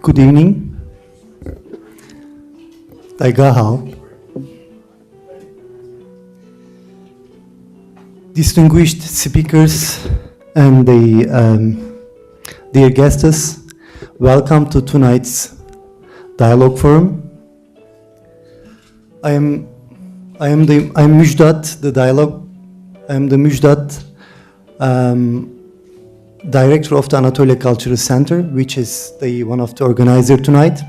Good evening. Daigahao. Distinguished speakers and dear guests, welcome to tonight's dialogue forum. I'm Müjdat, I'm the Müjdat, director of the Anatolia Cultural Center, which is one of the organizers tonight.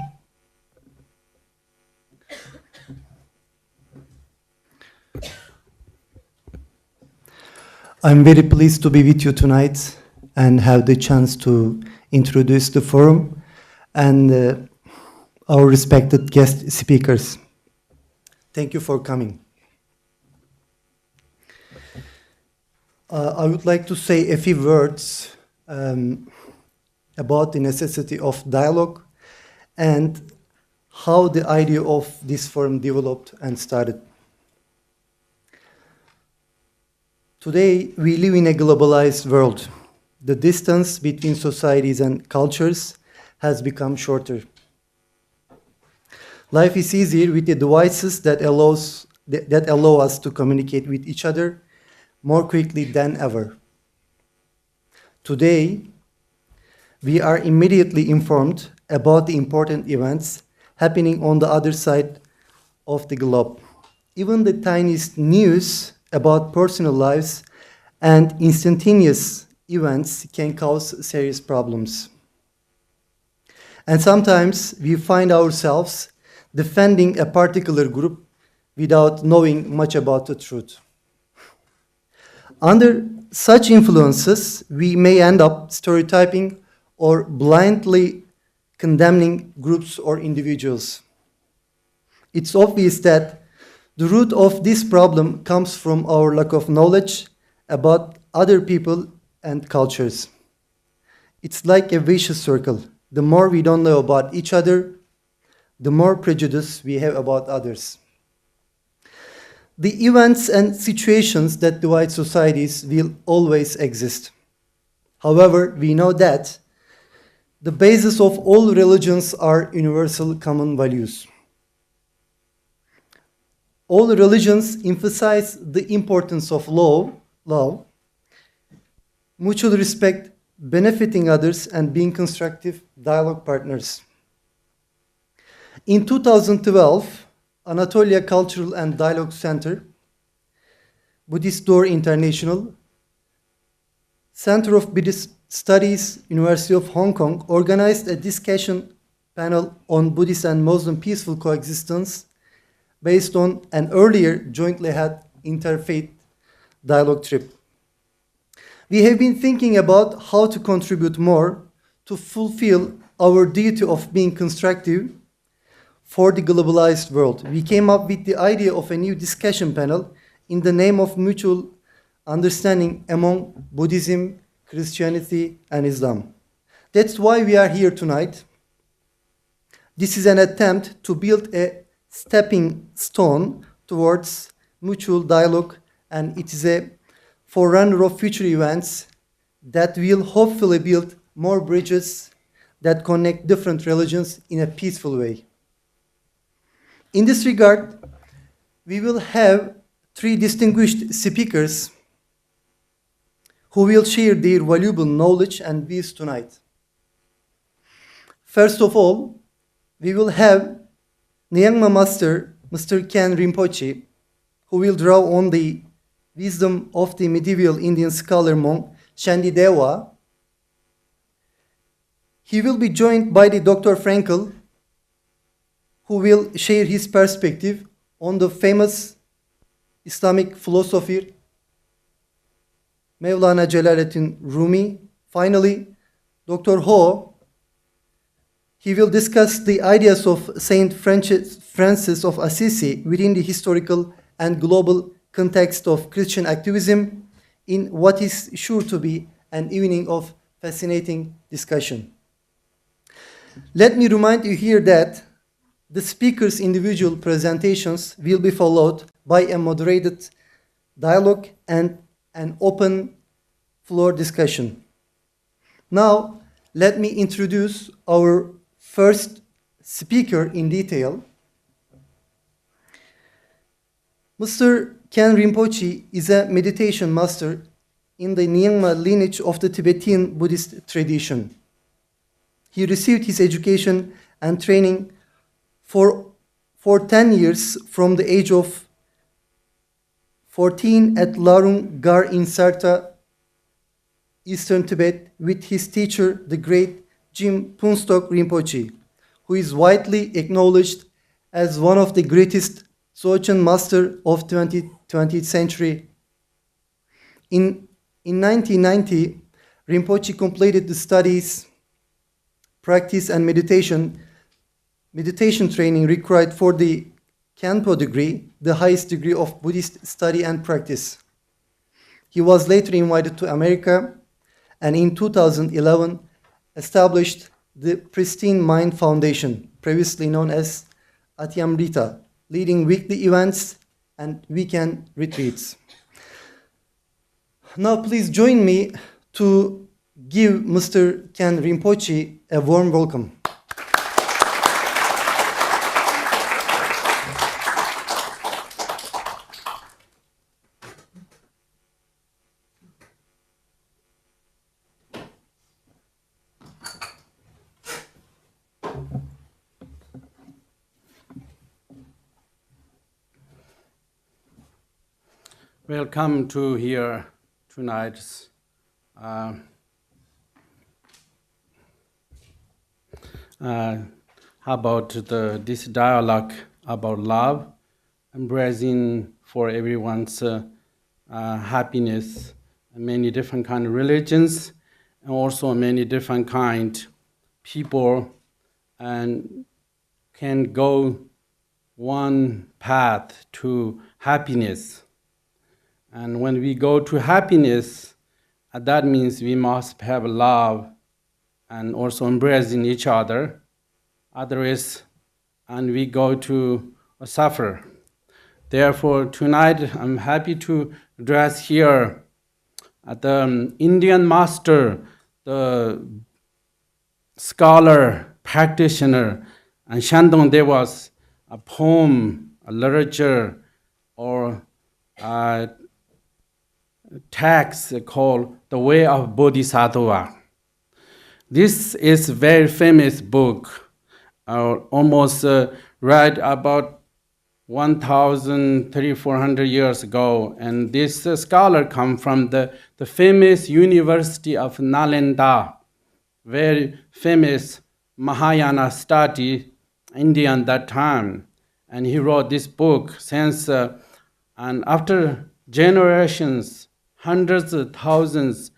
I'm very pleased to be with you tonight and have the chance to introduce the forum and our respected guest speakers. Thank you for coming. I would like to say a few words about the necessity of dialogue and how the idea of this forum developed and started. Today, we live in a globalized world. The distance between societies and cultures has become shorter. Life is easier with the devices that allow us to communicate with each other more quickly than ever. Today, we are immediately informed about the important events happening on the other side of the globe. Even the tiniest news about personal lives and instantaneous events can cause serious problems. And sometimes we find ourselves defending a particular group without knowing much about the truth. Under such influences, we may end up stereotyping or blindly condemning groups or individuals. It's obvious that the root of this problem comes from our lack of knowledge about other people and cultures. It's like a vicious circle. The more we don't know about each other, the more prejudice we have about others. The events and situations that divide societies will always exist. However, we know that the basis of all religions are universal common values. All religions emphasize the importance of love, mutual respect, benefiting others, and being constructive dialogue partners. In 2012, Anatolia Cultural and Dialogue Center, Buddhist Door International, Center of Buddhist Studies, University of Hong Kong, organized a discussion panel on Buddhist and Muslim peaceful coexistence based on an earlier jointly had interfaith dialogue trip. We have been thinking about how to contribute more to fulfill our duty of being constructive for the globalized world. We came up with the idea of a new discussion panel in the name of mutual understanding among Buddhism, Christianity, and Islam. That's why we are here tonight. This is an attempt to build a stepping stone towards mutual dialogue, and it is a forerunner of future events that will hopefully build more bridges that connect different religions in a peaceful way. In this regard, we will have three distinguished speakers who will share their valuable knowledge and views tonight. First of all, we will have Nyingma Master, Mr. Ken Rinpoche, who will draw on the wisdom of the medieval Indian scholar monk Shantidewa. He will be joined by the Dr. Frankl, who will share his perspective on the famous Islamic philosopher Mevlana Celaleddin Rumi. Finally, Dr. Ho, he will discuss the ideas of Saint Francis of Assisi within the historical and global context of Christian activism in what is sure to be an evening of fascinating discussion. Let me remind you here that the speakers' individual presentations will be followed by a moderated dialogue and an open floor discussion. Now, let me introduce our first speaker in detail. Mr. Khen Rinpoche is a meditation master in the Nyingma lineage of the Tibetan Buddhist tradition. He received his education and training for 10 years from the age of 14 at Larung Gar in Sarta, Eastern Tibet, with his teacher, the great Jim Punstok Rinpoche, who is widely acknowledged as one of the greatest Dzogchen master of 20th century. In 1990, Rinpoche completed the studies, practice, and meditation training required for the Khenpo degree, the highest degree of Buddhist study and practice. He was later invited to America and in 2011 established the Pristine Mind Foundation, previously known as Atyamrita, leading weekly events and weekend retreats. Now please join me to give Mr. Khen Rinpoche a warm welcome. Welcome to here tonight's about this dialogue about love, embracing for everyone's happiness, many different kind of religions, and also many different kind people, and can go one path to happiness. And when we go to happiness, that means we must have love and also embracing each other. Otherwise, and we go to suffer. Therefore, tonight I'm happy to address here the Indian master, the scholar, practitioner, and Shandong Deva's a poem, a literature, or text called The Way of Bodhisattva. This is a very famous book, almost read about 1,300 years ago. And this scholar come from the famous University of Nalanda, very famous Mahayana study Indian that time. And he wrote this book since, and after generations, hundreds of thousands,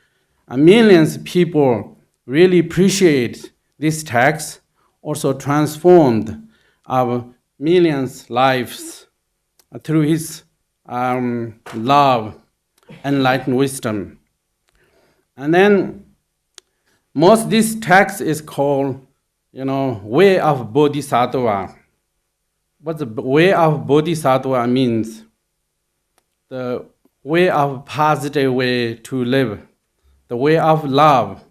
millions of people really appreciate this text, also transformed our millions' lives through his love, enlightened wisdom. And then most this text is called, Way of Bodhisattva. What the Way of Bodhisattva means? The way of positive way to live, the way of love.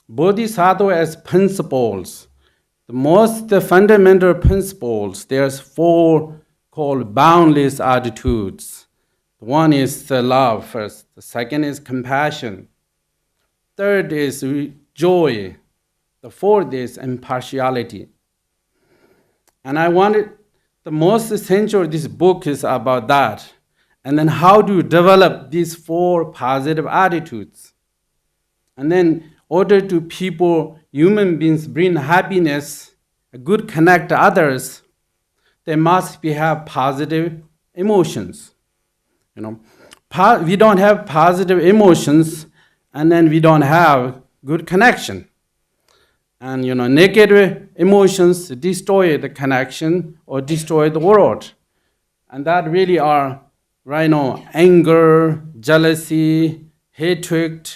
Bodhisattva as principles, the most fundamental principles, there's 4 called boundless attitudes. One is the love first, the second is compassion, third is joy, the fourth is impartiality. And I wanted, the most essential of this book is about that. And then how to develop these 4 positive attitudes. And then order to people, human beings bring happiness, a good connect to others, they must have positive emotions. We don't have positive emotions, and then we don't have good connection. And negative emotions destroy the connection or destroy the world. And that really are right now, anger, jealousy, hatred,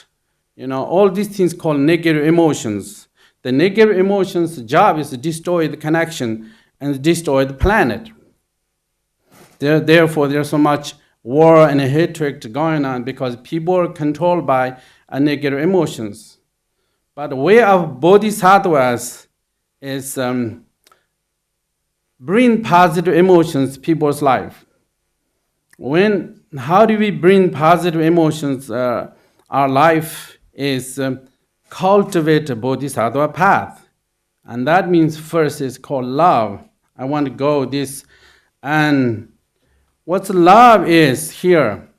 all these things called negative emotions. The negative emotions' job is to destroy the connection and destroy the planet. Therefore, there's so much war and hatred going on because people are controlled by negative emotions. But the way of bodhisattvas is bring positive emotions people's life. How do we bring positive emotions? Our life is cultivate a bodhisattva path, and that means first is called love. I want to go this, and what's love is here?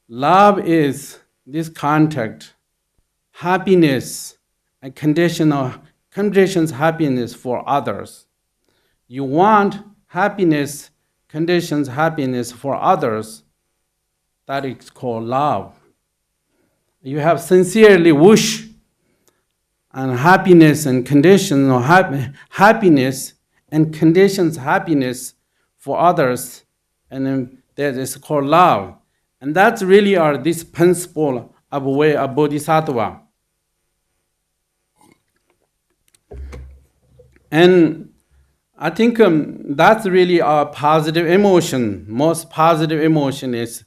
Love is this contact, happiness, and conditions happiness for others. You want happiness, conditions happiness for others. That is called love. You have sincerely wish and happiness and conditions or happiness and conditions happiness for others, and then that is called love. And that's really this principle of way of bodhisattva. And I think that's really a positive emotion. Most positive emotion is,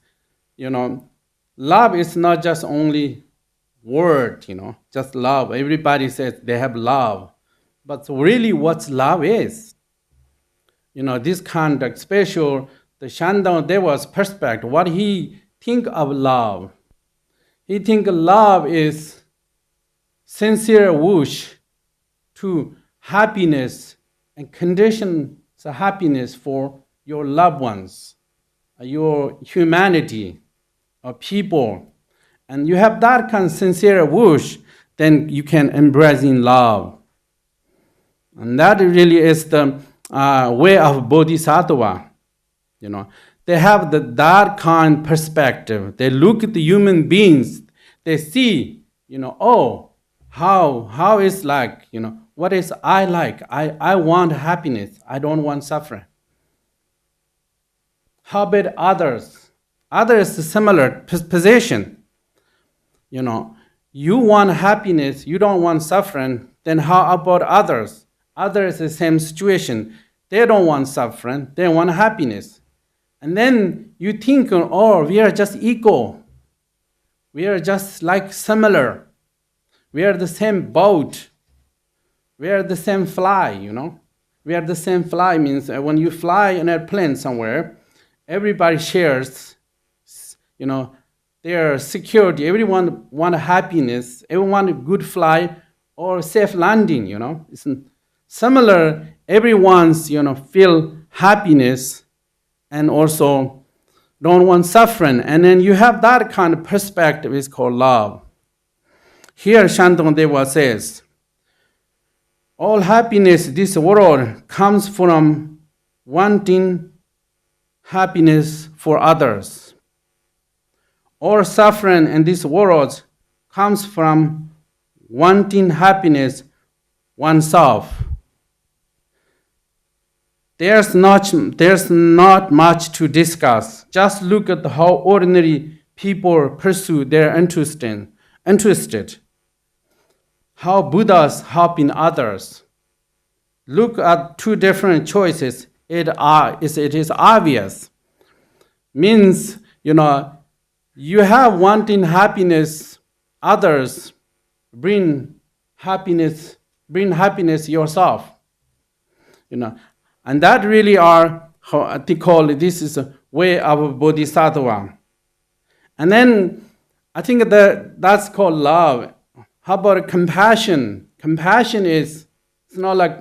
love is not just only word, just love. Everybody says they have love. But really what love is, this conduct, special, the Shandong Deva's perspective, what he think of love. He think love is sincere wish to happiness and conditions of happiness for your loved ones, your humanity, or people. And you have that kind of sincere wish, then you can embrace in love. And that really is the way of bodhisattva. They have that kind of perspective. They look at the human beings. They see, how it's like, what is I like? I want happiness. I don't want suffering. How about others? Others is similar position. You want happiness, you don't want suffering, then how about others? Others the same situation. They don't want suffering, they want happiness. And then you think, we are just equal. We are just like similar. We are the same boat. We are the same fly, We are the same fly means when you fly in a plane somewhere, everybody shares, their security. Everyone want happiness. Everyone want a good flight or safe landing, It's similar. Everyone's, feel happiness and also don't want suffering. And then you have that kind of perspective is called love. Here Shandong Deva says, all happiness this world comes from wanting happiness for others. All suffering in this world comes from wanting happiness oneself. There's not much to discuss. Just look at how ordinary people pursue their interested. How Buddhas help in others. Look at two different choices. It is obvious. Means, you have wanting happiness, others bring happiness yourself. And that really are how they call it, this is a way of bodhisattva. And then I think that's called love. How about compassion? Compassion it's not like,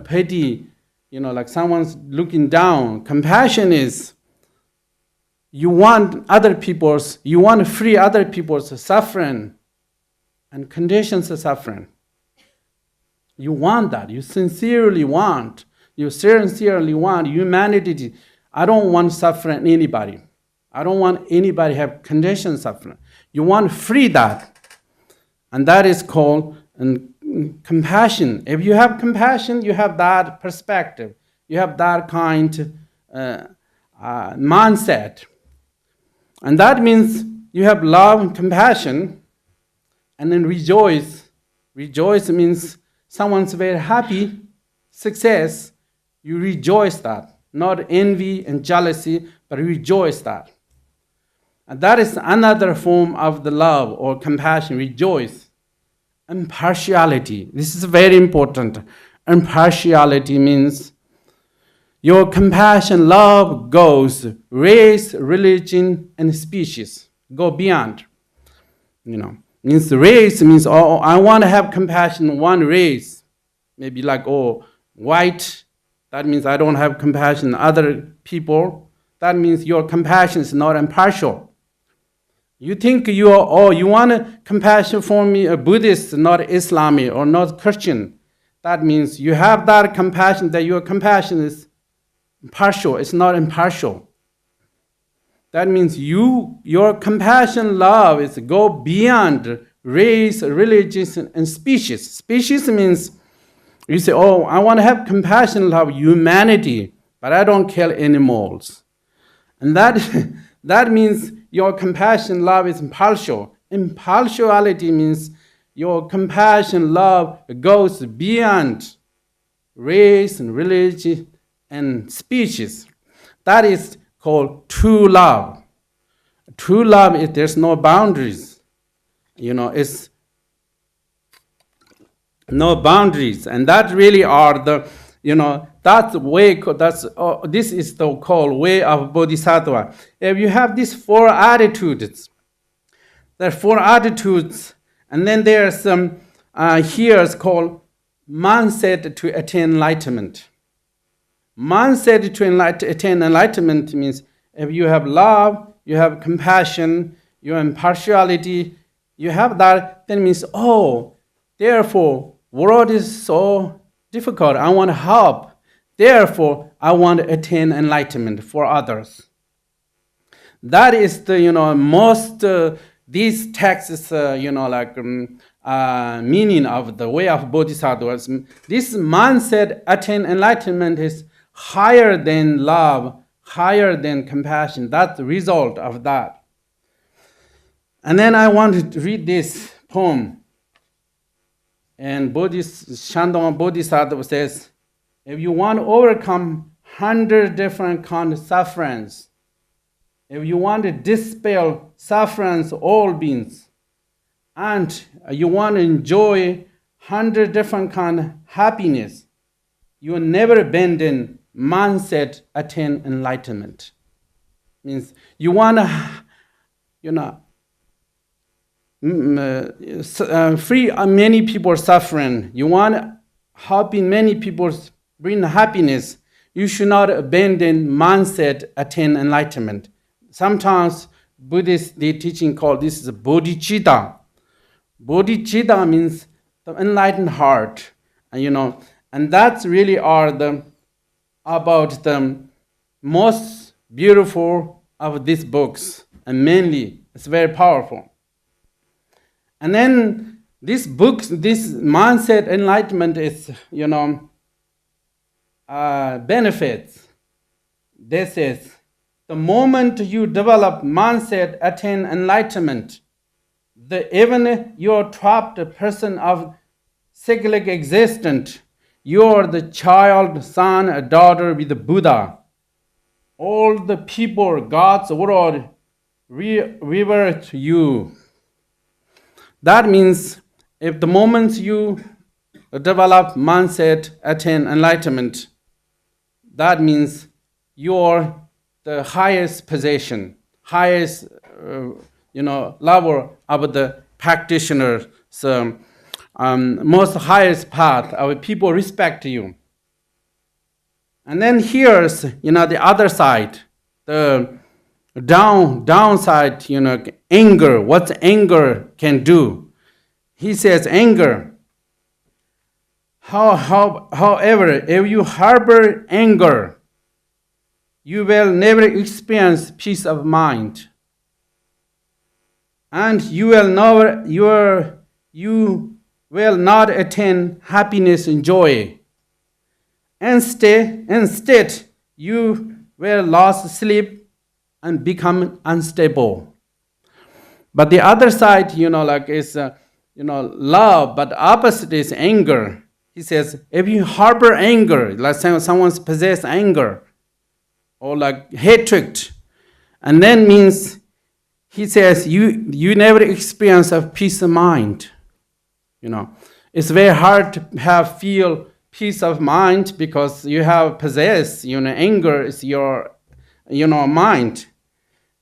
pity, like someone's looking down. Compassion is you want to free other people's suffering and conditions of suffering. You want that. You sincerely want humanity. I don't want suffering anybody. I don't want anybody have conditions suffering. You want to free that. And that is called compassion. If you have compassion, you have that perspective. You have that kind mindset. And that means you have love and compassion, and then rejoice. Rejoice means someone's very happy, success, you rejoice that. Not envy and jealousy, but rejoice that. And that is another form of the love or compassion, rejoice. impartiality. This is very important. Impartiality means your compassion, love goes race, religion, and species. Go beyond. Means race means, oh, I want to have compassion one race. Maybe like, oh, white. That means I don't have compassion other people. That means your compassion is not impartial. You think you want compassion for me, a Buddhist, not Islamic or not Christian. That means you have that compassion, that your compassion is partial, it's not impartial. That means your compassion, love is go beyond race, religion, and species. Species means you say, oh, I want to have compassion, love humanity, but I don't kill animals. And that means your compassion, love is impartial. Impartiality means your compassion, love goes beyond race and religion and species. That is called true love. True love is there's no boundaries. It's no boundaries, and that really are the, that's way. This is the called way of Bodhisattva. If you have these four attitudes, there are four attitudes, and then there's some here is called mindset to attain enlightenment. Mindset to attain enlightenment means if you have love, you have compassion, you have impartiality, you have that, then means, oh, therefore, world is so difficult. I want to help. Therefore, I want to attain enlightenment for others. That is the, most, these texts, meaning of the way of Bodhisattvas. This mindset, attain enlightenment, is higher than love, higher than compassion. That's the result of that. And then I want to read this poem. And Shandong Bodhisattva says, if you want to overcome 100 different kind of sufferings, if you want to dispel sufferings, all beings, and you want to enjoy 100 different kind of happiness, you will never abandon mindset, attain enlightenment. Means you want to, free many people suffering. You want helping many people bring happiness. You should not abandon mindset, attain enlightenment. Sometimes Buddhist the teaching called this is bodhicitta. Bodhicitta means the enlightened heart, and that's really are about the most beautiful of these books, and mainly it's very powerful. And then this mindset enlightenment is, benefits. This is the moment you develop mindset, attain enlightenment, even you're trapped person of cyclic existence, you're the child, son, a daughter with the Buddha. All the people, God's world, revert you. That means if the moment you develop mindset, attain enlightenment, that means you're the highest position, highest level of the practitioner, most highest path of people respect you. And then here's the other side, the downside, anger. What anger can do? He says anger. However, if you harbor anger, you will never experience peace of mind, and you will not attain happiness and joy. Instead, you will lose sleep and become unstable. But the other side, is love, but the opposite is anger. He says, if you harbor anger, like someone's possessed anger, or like hatred, and then means, he says, you never experience of peace of mind. You know, it's very hard to feel peace of mind because you have possessed, anger is your, mind.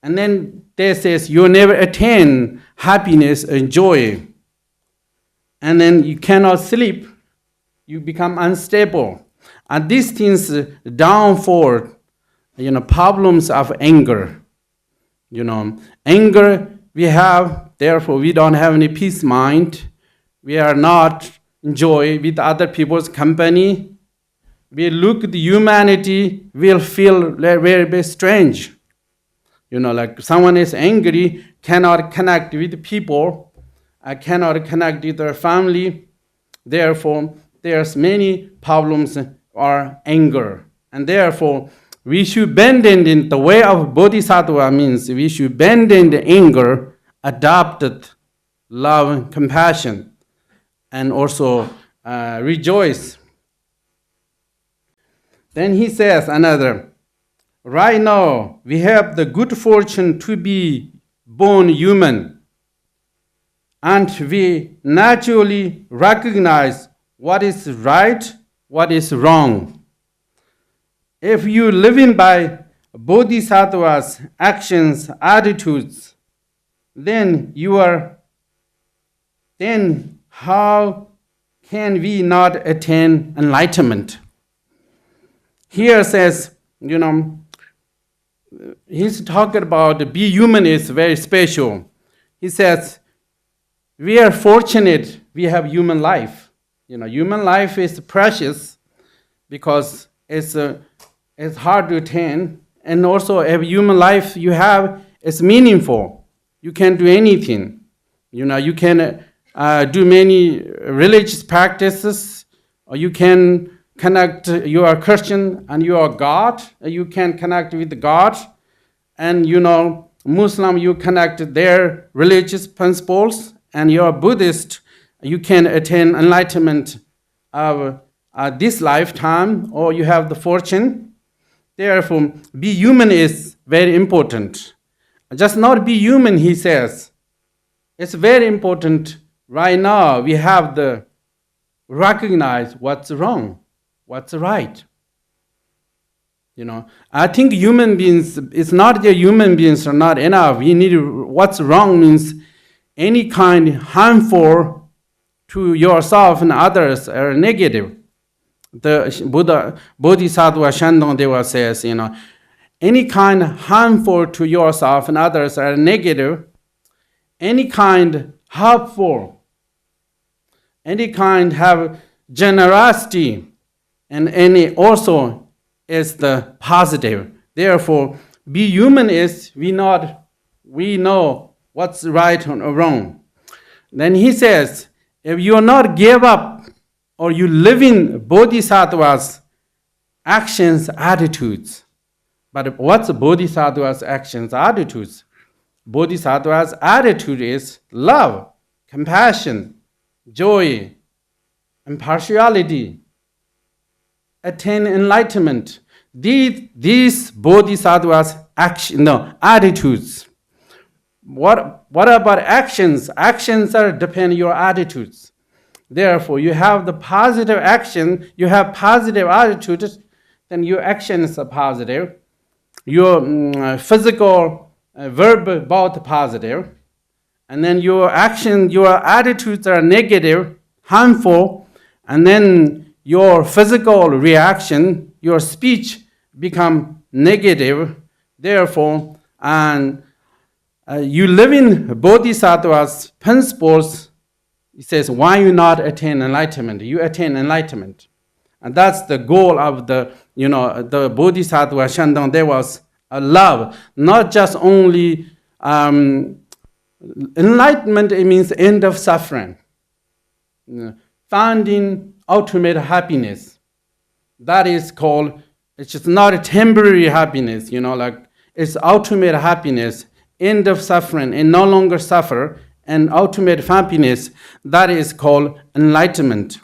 And then there says you never attain happiness and joy. And then you cannot sleep. You become unstable. And these things downfall, problems of anger. Anger we have, therefore we don't have any peace mind. We are not enjoy with other people's company. We look at the humanity, we'll feel very, very strange. Like someone is angry, cannot connect with people, cannot connect with their family. Therefore, there's many problems or anger. And therefore, we should bend in the way of Bodhisattva means we should bend in the anger, adopted love, compassion, and also rejoice. Then he says another, right now we have the good fortune to be born human, and we naturally recognize what is right, what is wrong. If you living by Bodhisattva's actions, attitudes, then how can we not attain enlightenment? Here says, he's talking about be human is very special. He says, we are fortunate we have human life. Human life is precious because it's hard to attain. And also, every human life you have is meaningful. You can do anything. You can do many religious practices, or you can connect, you are Christian and you are God, you can connect with God, and Muslim, you connect their religious principles, and you are Buddhist, you can attain enlightenment of this lifetime, or you have the fortune. Therefore, be human is very important. Just not be human, he says. It's very important. Right now, we have to recognize what's wrong, what's right. I think human beings, it's not that human beings are not enough. We need what's wrong means any kind harmful to yourself and others are negative. The Bodhisattva Shandong Deva says, any kind harmful to yourself and others are negative. Any kind helpful, any kind have generosity, and any also is the positive. Therefore, be human is we know what's right or wrong. Then he says, if you are not give up or you live in Bodhisattva's actions, attitudes. But what's Bodhisattva's actions, attitudes? Bodhisattva's attitude is love, compassion, joy, impartiality, attain enlightenment. These Bodhisattva's attitudes. What about actions? Actions are depend on your attitudes. Therefore, you have the positive action, you have positive attitudes, then your actions are positive. Your physical, verb, both positive. And then your action, your attitudes are negative, harmful. And then your physical reaction, your speech become negative. Therefore, and you live in Bodhisattva's principles. He says, why you not attain enlightenment? You attain enlightenment. And that's the goal of the Bodhisattva Shandong. There was a love, not just only enlightenment, it means end of suffering. Finding ultimate happiness. That is called, it's just not a temporary happiness, it's ultimate happiness, end of suffering, and no longer suffer, and ultimate happiness, that is called enlightenment.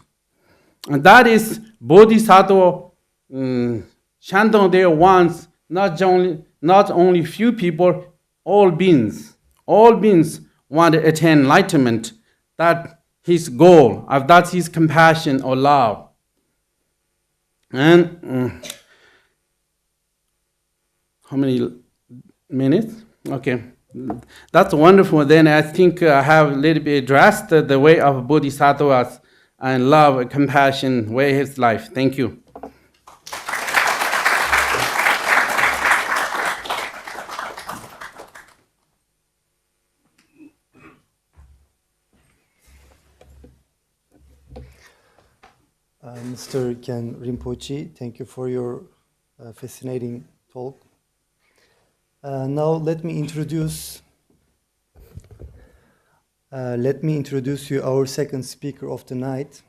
And that is Bodhisattva Shandong there wants not only few people, all beings want to attain enlightenment. That his goal, that's his compassion or love. And how many minutes? Okay. That's wonderful. Then I think I have a little bit addressed the way of bodhisattvas and love, compassion, way his life. Thank you. Mr. Ken Rinpoche, thank you for your fascinating talk. Now let me introduce you our second speaker of the night,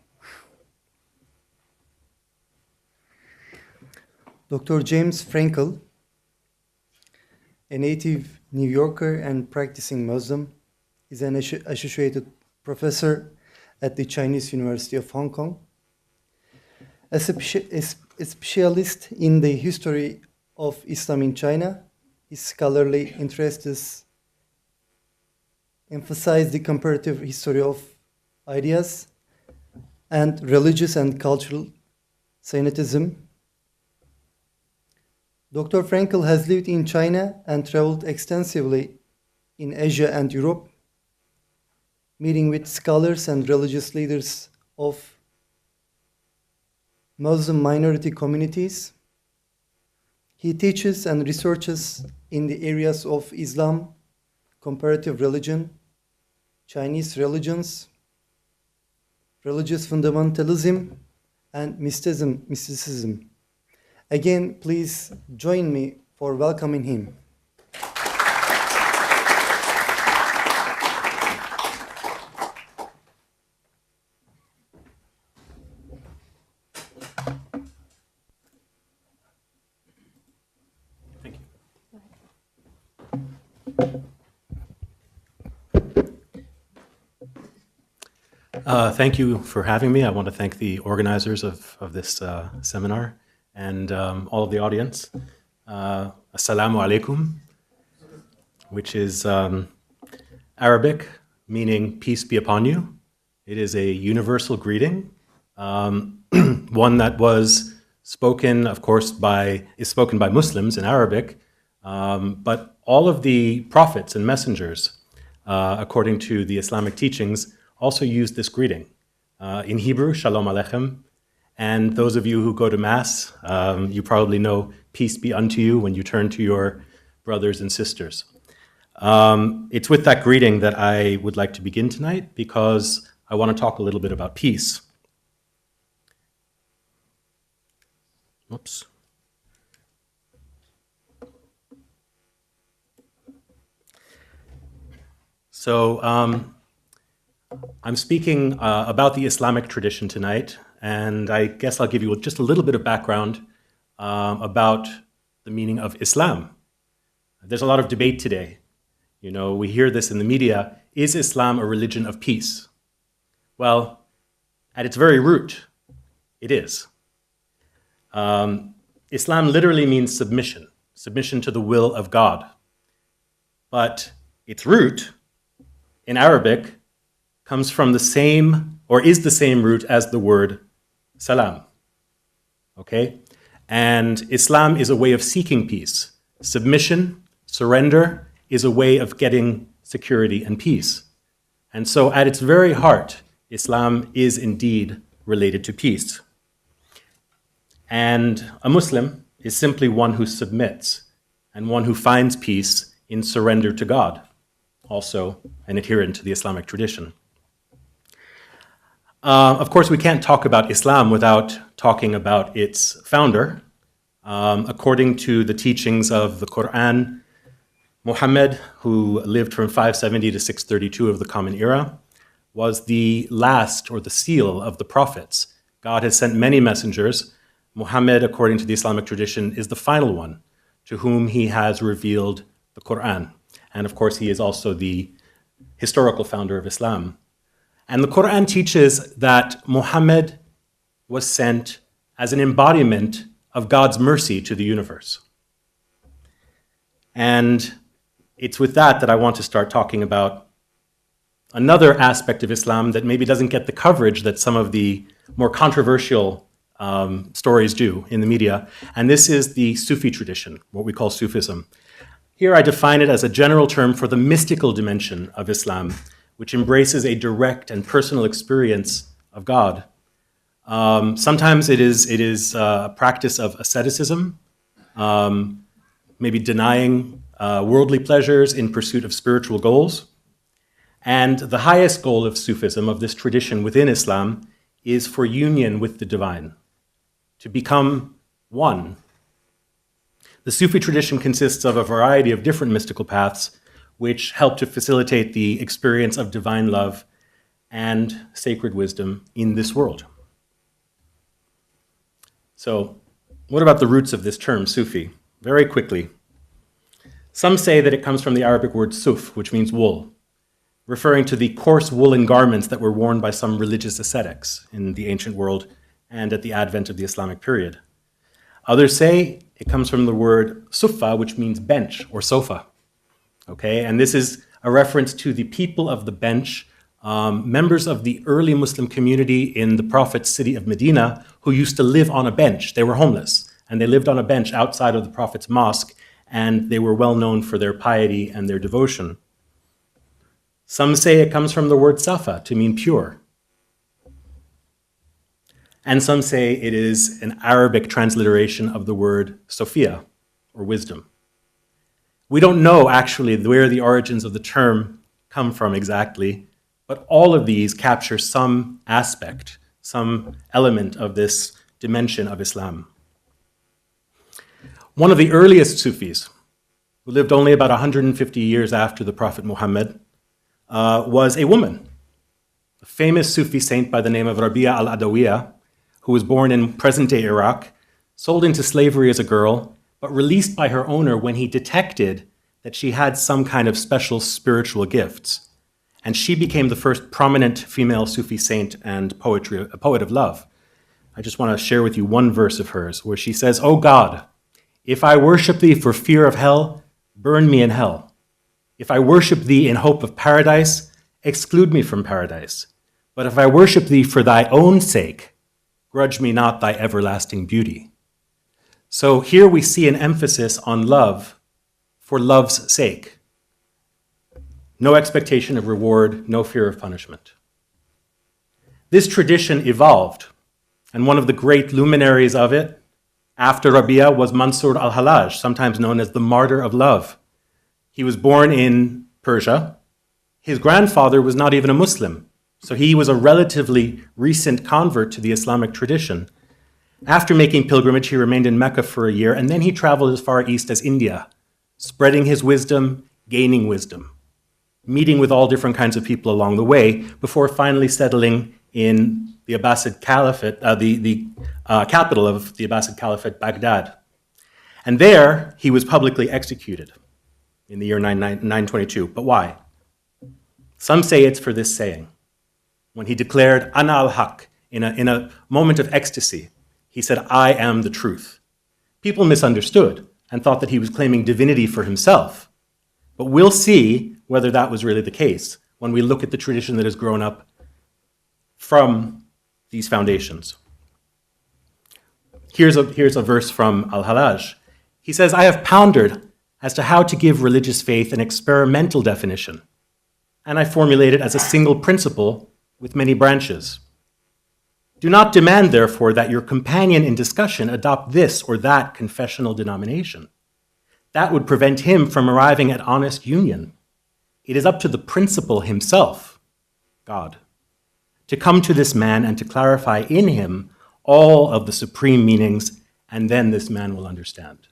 Dr. James Frankel, a native New Yorker and practicing Muslim, is an associated professor at the Chinese University of Hong Kong. As a specialist in the history of Islam in China, his scholarly interests emphasize the comparative history of ideas and religious and cultural Sinotism. Dr. Frankel has lived in China and traveled extensively in Asia and Europe, meeting with scholars and religious leaders of Muslim minority communities. He teaches and researches in the areas of Islam, comparative religion, Chinese religions, religious fundamentalism, and mysticism. Again, please join me for welcoming him. Thank you for having me. I want to thank the organizers of this seminar and all of the audience. Assalamu alaikum, which is Arabic, meaning peace be upon you. It is a universal greeting, one that was spoken, of course, is spoken by Muslims in Arabic, but all of the prophets and messengers, according to the Islamic teachings, also use this greeting. In Hebrew, Shalom Aleichem, and those of you who go to Mass, you probably know peace be unto you when you turn to your brothers and sisters. It's with that greeting that I would like to begin tonight because I want to talk a little bit about peace. Oops. So, I'm speaking about the Islamic tradition tonight, and I guess I'll give you just a little bit of background about the meaning of Islam. There's a lot of debate today. You know, we hear this in the media. Is Islam a religion of peace? Well, at its very root, it is. Islam literally means submission, submission to the will of God. But its root, in Arabic, comes from the same, or is the same root as the word salam. Okay? And Islam is a way of seeking peace. Submission, surrender, is a way of getting security and peace. And so at its very heart, Islam is indeed related to peace. And a Muslim is simply one who submits and one who finds peace in surrender to God, also an adherent to the Islamic tradition. Of course, we can't talk about Islam without talking about its founder. According to the teachings of the Quran, Muhammad, who lived from 570 to 632 of the Common Era, was the last or the seal of the prophets. God has sent many messengers. Muhammad, according to the Islamic tradition, is the final one to whom he has revealed the Quran. And of course, he is also the historical founder of Islam. And the Quran teaches that Muhammad was sent as an embodiment of God's mercy to the universe. And it's with that I want to start talking about another aspect of Islam that maybe doesn't get the coverage that some of the more controversial stories do in the media, and this is the Sufi tradition, what we call Sufism. Here I define it as a general term for the mystical dimension of Islam, which embraces a direct and personal experience of God. Sometimes it is a practice of asceticism, maybe denying worldly pleasures in pursuit of spiritual goals. And the highest goal of Sufism, of this tradition within Islam, is for union with the divine, to become one. The Sufi tradition consists of a variety of different mystical paths which help to facilitate the experience of divine love and sacred wisdom in this world. So, what about the roots of this term, Sufi? Very quickly. Some say that it comes from the Arabic word suf, which means wool, referring to the coarse woolen garments that were worn by some religious ascetics in the ancient world and at the advent of the Islamic period. Others say it comes from the word suffa, which means bench or sofa. Okay, and this is a reference to the people of the bench, members of the early Muslim community in the Prophet's city of Medina who used to live on a bench. They were homeless, and they lived on a bench outside of the Prophet's mosque, and they were well known for their piety and their devotion. Some say it comes from the word safa, to mean pure. And some say it is an Arabic transliteration of the word Sophia, or wisdom. We don't know actually where the origins of the term come from exactly, but all of these capture some aspect, some element of this dimension of Islam. One of the earliest Sufis, who lived only about 150 years after the Prophet Muhammad, was a woman, a famous Sufi saint by the name of Rabia al-Adawiyya, who was born in present-day Iraq, sold into slavery as a girl, but released by her owner when he detected that she had some kind of special spiritual gifts. And she became the first prominent female Sufi saint and a poet of love. I just want to share with you one verse of hers where she says, "O God, if I worship thee for fear of hell, burn me in hell. If I worship thee in hope of paradise, exclude me from paradise. But if I worship thee for thy own sake, grudge me not thy everlasting beauty." So here we see an emphasis on love for love's sake. No expectation of reward, no fear of punishment. This tradition evolved, and one of the great luminaries of it after Rabia was Mansur al-Hallaj, sometimes known as the Martyr of Love. He was born in Persia. His grandfather was not even a Muslim, so he was a relatively recent convert to the Islamic tradition. After making pilgrimage, he remained in Mecca for a year, and then he traveled as far east as India, spreading his wisdom, gaining wisdom, meeting with all different kinds of people along the way, before finally settling in the Abbasid Caliphate, the capital of the Abbasid Caliphate, Baghdad. And there, he was publicly executed in the year 922. But why? Some say it's for this saying. When he declared, "Ana al-Haq," in a moment of ecstasy, he said, "I am the truth." People misunderstood and thought that he was claiming divinity for himself. But we'll see whether that was really the case when we look at the tradition that has grown up from these foundations. Here's a verse from Al-Hallaj. He says, "I have pondered as to how to give religious faith an experimental definition, and I formulate it as a single principle with many branches. Do not demand, therefore, that your companion in discussion adopt this or that confessional denomination. That would prevent him from arriving at honest union. It is up to the principal himself, God, to come to this man and to clarify in him all of the supreme meanings, and then this man will understand."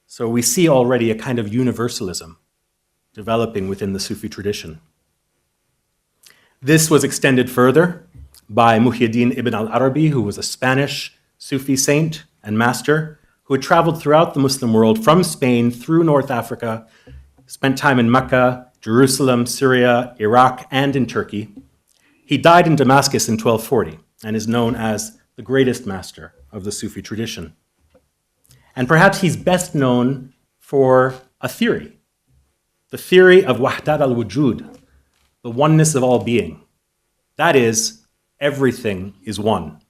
So we see already a kind of universalism developing within the Sufi tradition. This was extended further by Muhyiddin ibn al-Arabi, who was a Spanish Sufi saint and master who had traveled throughout the Muslim world from Spain through North Africa, spent time in Mecca, Jerusalem, Syria, Iraq, and in Turkey. He died in Damascus in 1240 and is known as the greatest master of the Sufi tradition. And perhaps he's best known for a theory, the theory of Wahdat al-Wujud, the oneness of all being. That is, everything is one.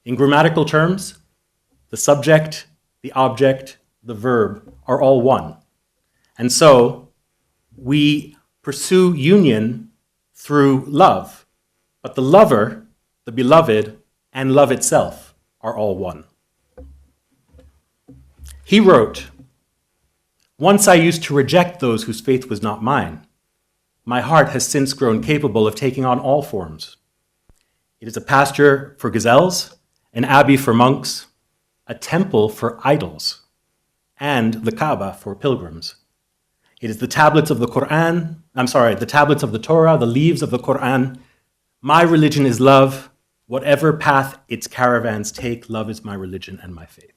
In grammatical terms, the subject, the object, the verb are all one. And so we pursue union through love, but the lover, the beloved, and love itself are all one. He wrote, "Once I used to reject those whose faith was not mine. My heart has since grown capable of taking on all forms. It is a pasture for gazelles, an abbey for monks, a temple for idols, and the Kaaba for pilgrims. It is the tablets of the Torah, the leaves of the Quran. My religion is love. Whatever path its caravans take, love is my religion and my faith."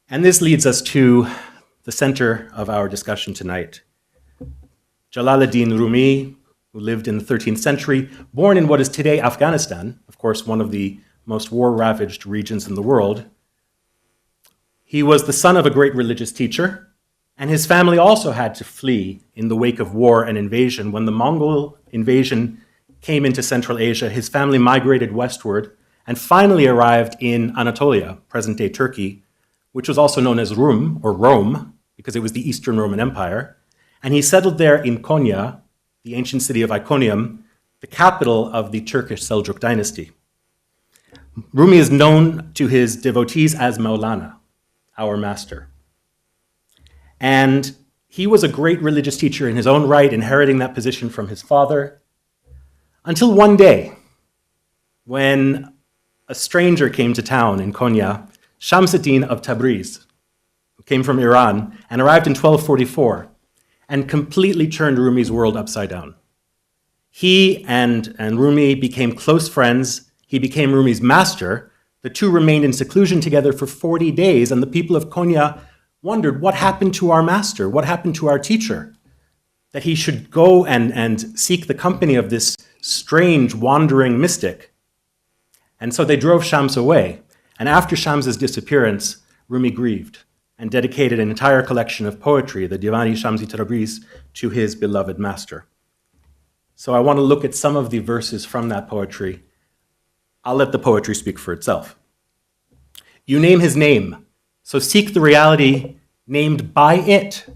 And this leads us to the center of our discussion tonight. Jalaluddin Rumi, who lived in the 13th century, born in what is today Afghanistan, of course, one of the most war-ravaged regions in the world. He was the son of a great religious teacher, and his family also had to flee in the wake of war and invasion. When the Mongol invasion came into Central Asia, his family migrated westward and finally arrived in Anatolia, present-day Turkey, which was also known as Rum, or Rome, because it was the Eastern Roman Empire. And he settled there in Konya, the ancient city of Iconium, the capital of the Turkish Seljuk dynasty. Rumi is known to his devotees as Maulana, our master. And he was a great religious teacher in his own right, inheriting that position from his father, until one day, when a stranger came to town in Konya, Shamsuddin of Tabriz, who came from Iran and arrived in 1244 and completely turned Rumi's world upside down. He and Rumi became close friends. He became Rumi's master. The two remained in seclusion together for 40 days, and the people of Konya wondered, what happened to our master? What happened to our teacher? That he should go and seek the company of this strange, wandering mystic. And so they drove Shams away. And after Shams's disappearance, Rumi grieved and dedicated an entire collection of poetry, the Divani Shamsi Tabriz, to his beloved master. So I want to look at some of the verses from that poetry. I'll let the poetry speak for itself. You name his name, so seek the reality named by it.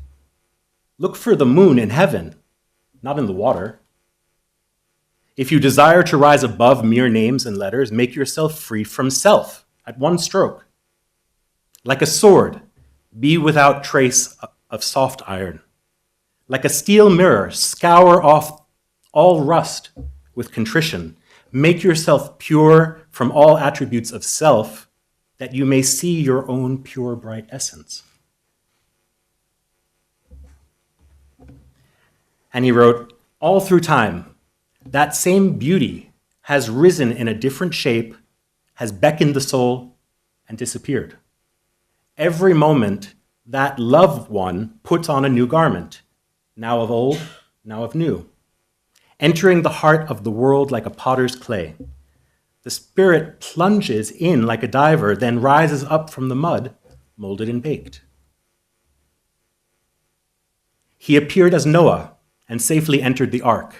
Look for the moon in heaven, not in the water. If you desire to rise above mere names and letters, make yourself free from self at one stroke. Like a sword, be without trace of soft iron. Like a steel mirror, scour off all rust with contrition. Make yourself pure from all attributes of self, that you may see your own pure, bright essence. And he wrote, all through time, that same beauty has risen in a different shape, has beckoned the soul, and disappeared. Every moment, that loved one puts on a new garment, now of old, now of new, entering the heart of the world like a potter's clay. The spirit plunges in like a diver, then rises up from the mud, molded and baked. He appeared as Noah and safely entered the ark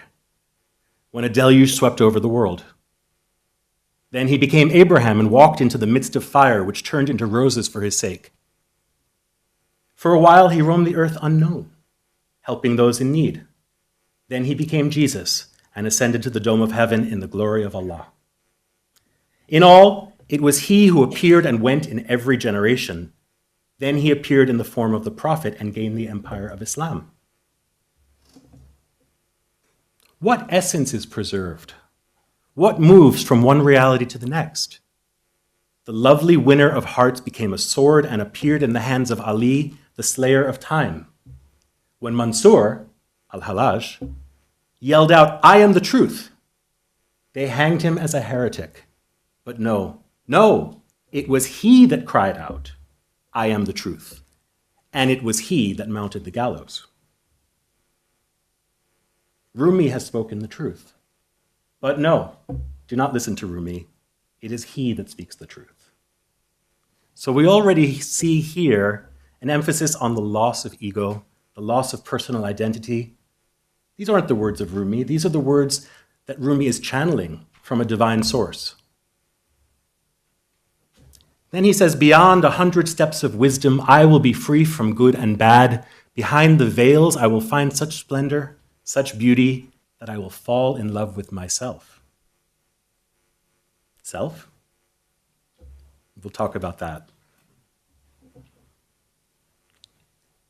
when a deluge swept over the world. Then he became Abraham and walked into the midst of fire, which turned into roses for his sake. For a while he roamed the earth unknown, helping those in need. Then he became Jesus and ascended to the dome of heaven in the glory of Allah. In all, it was he who appeared and went in every generation. Then he appeared in the form of the prophet and gained the empire of Islam. What essence is preserved? What moves from one reality to the next? The lovely winner of hearts became a sword and appeared in the hands of Ali, the slayer of time. When Mansur, al-Hallaj, yelled out, I am the truth, they hanged him as a heretic. But no, it was he that cried out, I am the truth. And it was he that mounted the gallows. Rumi has spoken the truth. But no, do not listen to Rumi. It is he that speaks the truth. So we already see here an emphasis on the loss of ego, the loss of personal identity, These aren't the words of Rumi. These are the words that Rumi is channeling from a divine source. Then he says, beyond 100 steps of wisdom, I will be free from good and bad. Behind the veils, I will find such splendor, such beauty, that I will fall in love with myself. Self? We'll talk about that.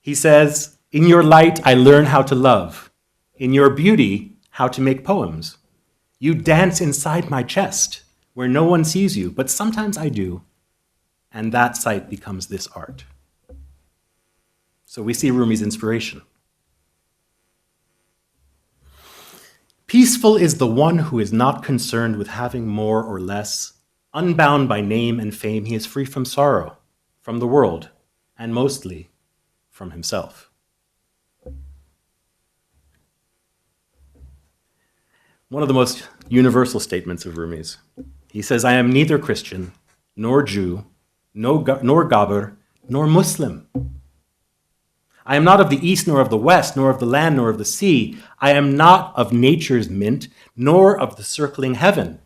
He says, in your light, I learn how to love. In your beauty, how to make poems. You dance inside my chest, where no one sees you, but sometimes I do. And that sight becomes this art. So we see Rumi's inspiration. Peaceful is the one who is not concerned with having more or less. Unbound by name and fame, he is free from sorrow, from the world, and mostly from himself. One of the most universal statements of Rumi's. He says, I am neither Christian, nor Jew, nor Gabur, nor Muslim. I am not of the east, nor of the west, nor of the land, nor of the sea. I am not of nature's mint, nor of the circling heaven.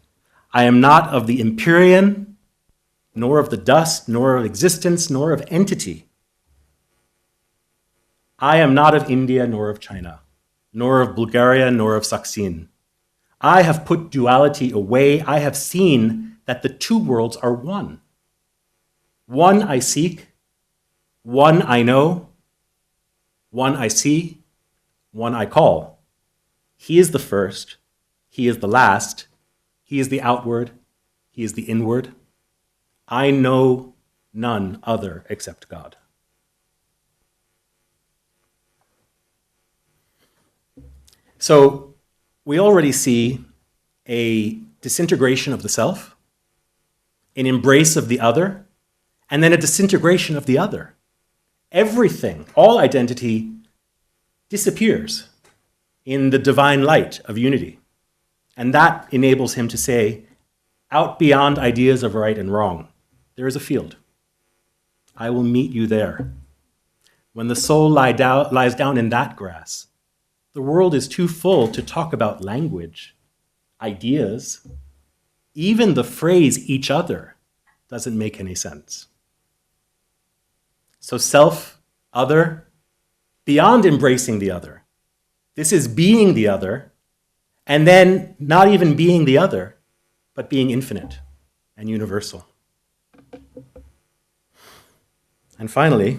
I am not of the empyrean, nor of the dust, nor of existence, nor of entity. I am not of India, nor of China, nor of Bulgaria, nor of Saksin. I have put duality away. I have seen that the two worlds are one. One I seek, one I know, one I see, one I call. He is the first, he is the last, he is the outward, he is the inward. I know none other except God. So we already see a disintegration of the self, an embrace of the other, and then a disintegration of the other. Everything, all identity, disappears in the divine light of unity. And that enables him to say, out beyond ideas of right and wrong, there is a field. I will meet you there. When the soul lies down in that grass, the world is too full to talk about language, ideas. Even the phrase each other doesn't make any sense. So self, other, beyond embracing the other. This is being the other, and then not even being the other, but being infinite and universal. And finally,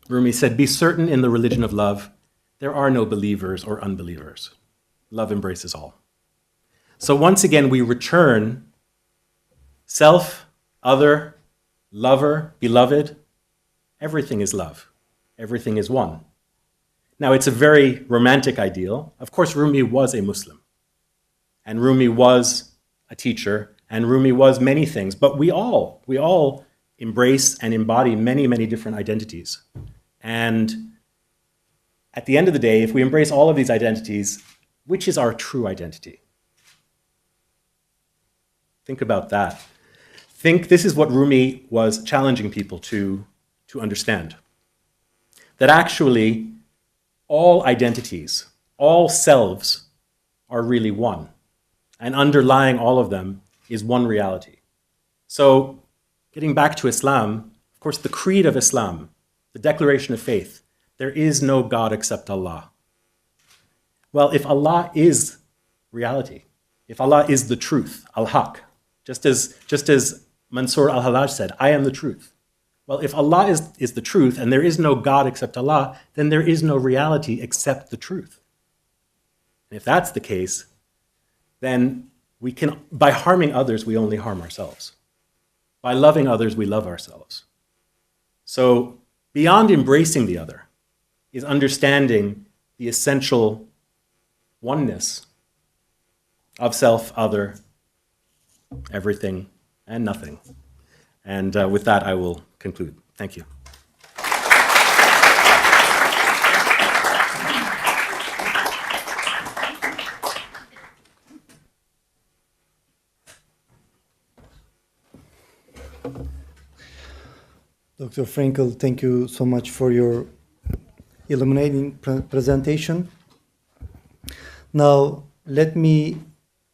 Rumi said, be certain in the religion of love, there are no believers or unbelievers. Love embraces all. So once again, we return self, other, lover, beloved. Everything is love. Everything is one. Now, it's a very romantic ideal. Of course, Rumi was a Muslim. And Rumi was a teacher. And Rumi was many things. But we all embrace and embody many, many different identities. And at the end of the day, if we embrace all of these identities, which is our true identity? Think about that. This is what Rumi was challenging people to understand. That actually, all identities, all selves are really one. And underlying all of them is one reality. So, getting back to Islam, of course, the creed of Islam, the declaration of faith, there is no God except Allah. Well, if Allah is reality, if Allah is the truth, al-haq, just as Mansur al-Hallaj said, I am the truth. Well, if Allah is the truth and there is no God except Allah, then there is no reality except the truth. And if that's the case, then we can, by harming others, we only harm ourselves. By loving others, we love ourselves. So beyond embracing the other is understanding the essential oneness of self, other, everything, and nothing. And with that, I will conclude. Thank you. Dr. Frankel, thank you so much for your illuminating presentation. Now, let me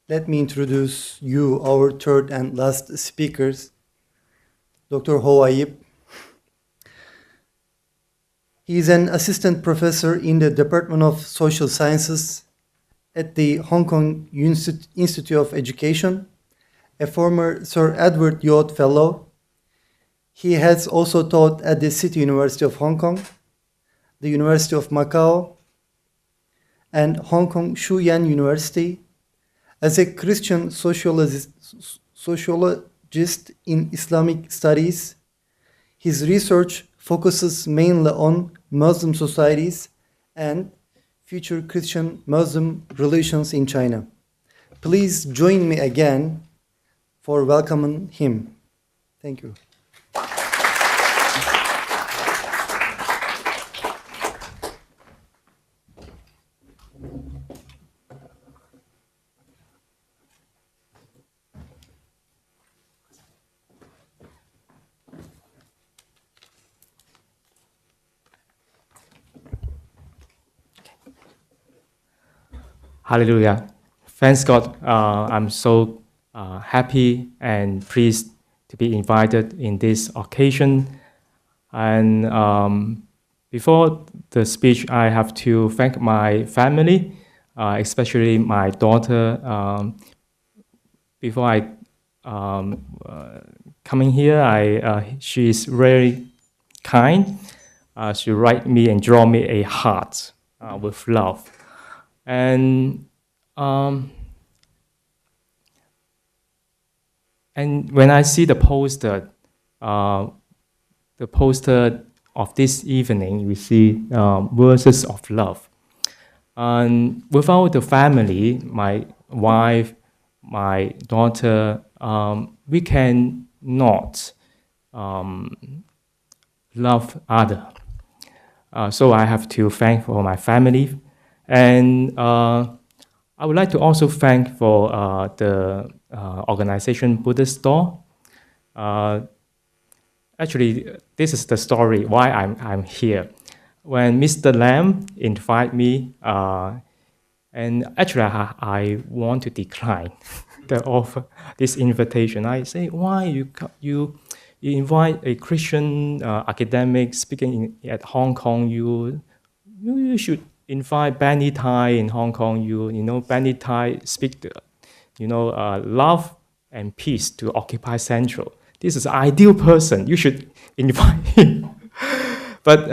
introduce you, our third and last speakers, Dr. Ho Ayib. He is an assistant professor in the Department of Social Sciences at the Hong Kong Institute of Education, a former Sir Edward Youde Fellow. He has also taught at the City University of Hong Kong, the University of Macau, and Hong Kong Shu-Yan University. As a Christian sociologist in Islamic studies, his research focuses mainly on Muslim societies and future Christian-Muslim relations in China. Please join me again for welcoming him. Thank you. Hallelujah. Thanks God. I'm so happy and pleased to be invited in this occasion. And before the speech, I have to thank my family, especially my daughter. Before I coming here, she is very kind. She write me and draw me a heart with love. And when I see the poster of this evening, we see verses of love. And without the family, my wife, my daughter, we can not love other. So I have to thank for my family. And I would like to also thank for the organization Buddhist Door. Actually, this is the story why I'm here. When Mr. Lam invited me, and actually I want to decline the offer, this invitation. I say, why you invite a Christian academic speaking at Hong Kong? You should invite Benny Tai in Hong Kong. You know Benny Tai speak love and peace to Occupy Central. This is an ideal person. You should invite him. But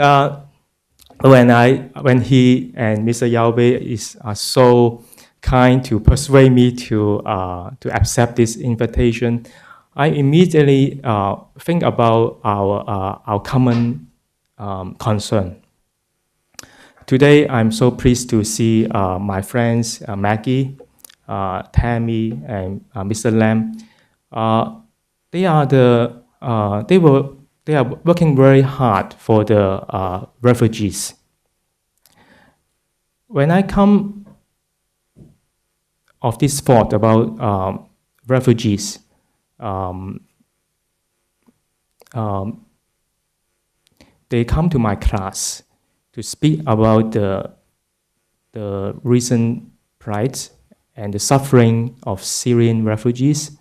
when he and Mr. Yao Bei are so kind to persuade me to accept this invitation, I immediately think about our common concern. Today, I'm so pleased to see my friends Maggie, Tammy, and Mr. Lam. They are working very hard for the refugees. When I come of this thought about refugees, they come to my class to speak about the recent plight and the suffering of Syrian refugees.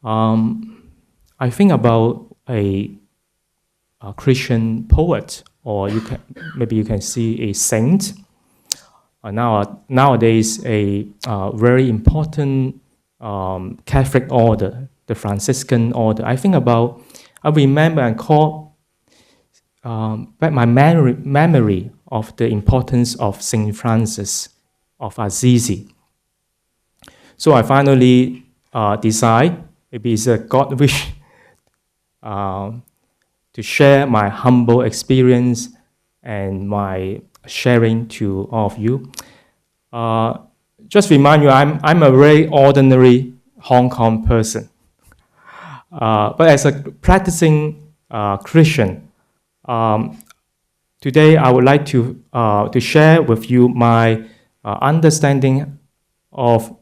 I think about a Christian poet, or maybe you can see a saint. Nowadays, a very important Catholic order, the Franciscan order. I remember and call back my memory of the importance of Saint Francis of Assisi. So I finally decide, maybe it's a God wish, to share my humble experience and my sharing to all of you. Just remind you, I'm a very ordinary Hong Kong person. But as a practicing Christian, today I would like to share with you my understanding of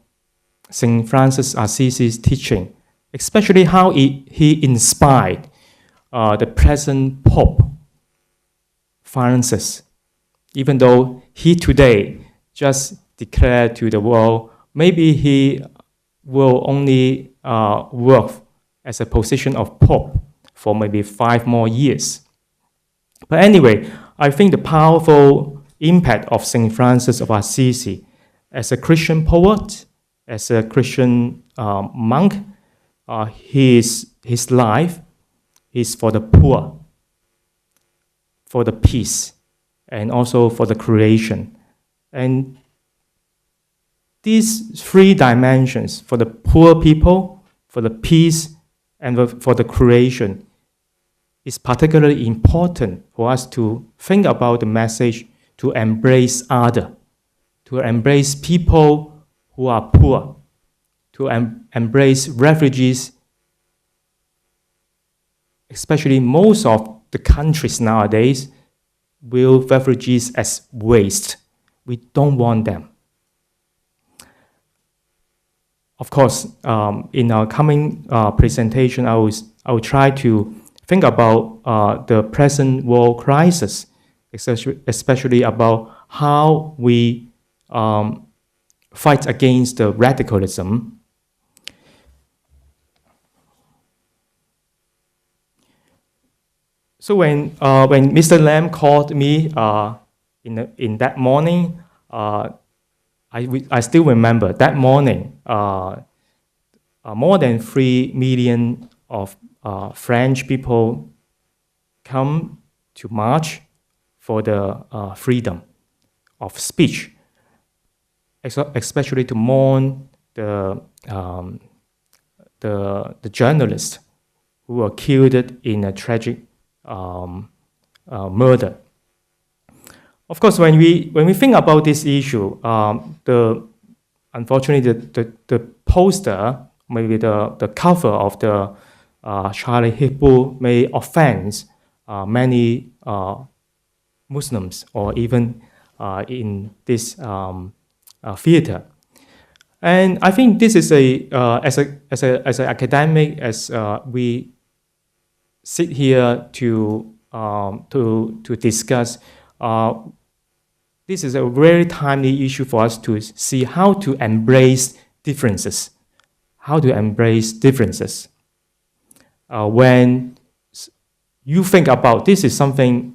St. Francis Assisi's teaching, especially how he inspired the present Pope Francis even though he today just declared to the world, maybe he will only work as a position of Pope for maybe 5 more years. But anyway, I think the powerful impact of St. Francis of Assisi as a Christian poet, as a Christian monk, his life is for the poor, for the peace, and also for the creation. And these 3 dimensions, for the poor people, for the peace, and for the creation, is particularly important for us to think about the message to embrace others, to embrace people who are poor, to embrace refugees. Especially most of the countries nowadays view refugees as waste. We don't want them. Of course, in our coming presentation, I will try to think about the present world crisis, especially about how we fight against the radicalism. So when Mr. Lam called me in that morning, I still remember that morning. More than 3 million of French people come to march for the freedom of speech, especially to mourn the journalists who were killed in a tragic murder. Of course, when we think about this issue, unfortunately the poster, maybe the cover of the Charlie Hebdo may offend many Muslims or even in this theater. And I think this is as an academic, as we sit here to discuss, this is a very timely issue for us to see how to embrace differences. When you think about this is something,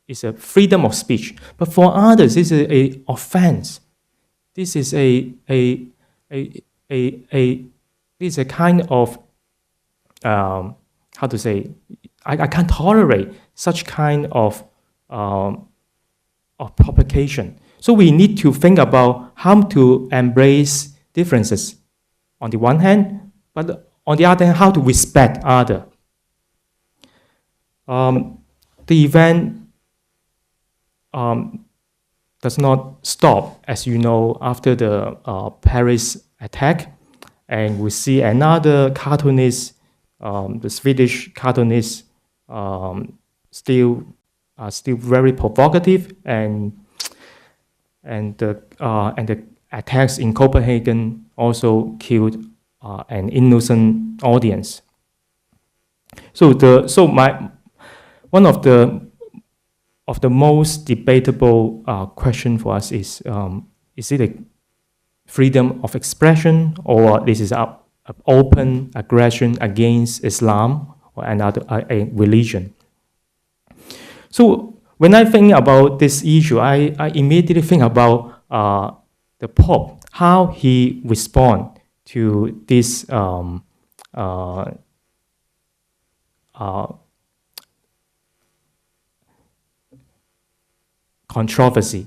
is a freedom of speech, but for others, this is an offense. This is a kind of how to say, I can't tolerate such kind of publication. So we need to think about how to embrace differences on the one hand, but on the other hand, how to respect others. The event does not stop, as you know, after the Paris attack, and we see another cartoonist, the Swedish cartoonist, still very provocative, and the attacks in Copenhagen also killed an innocent audience. One of the most debatable question for us is it a freedom of expression, or this is an open aggression against Islam or another a religion? So when I think about this issue, I immediately think about the Pope, how he respond to this controversy.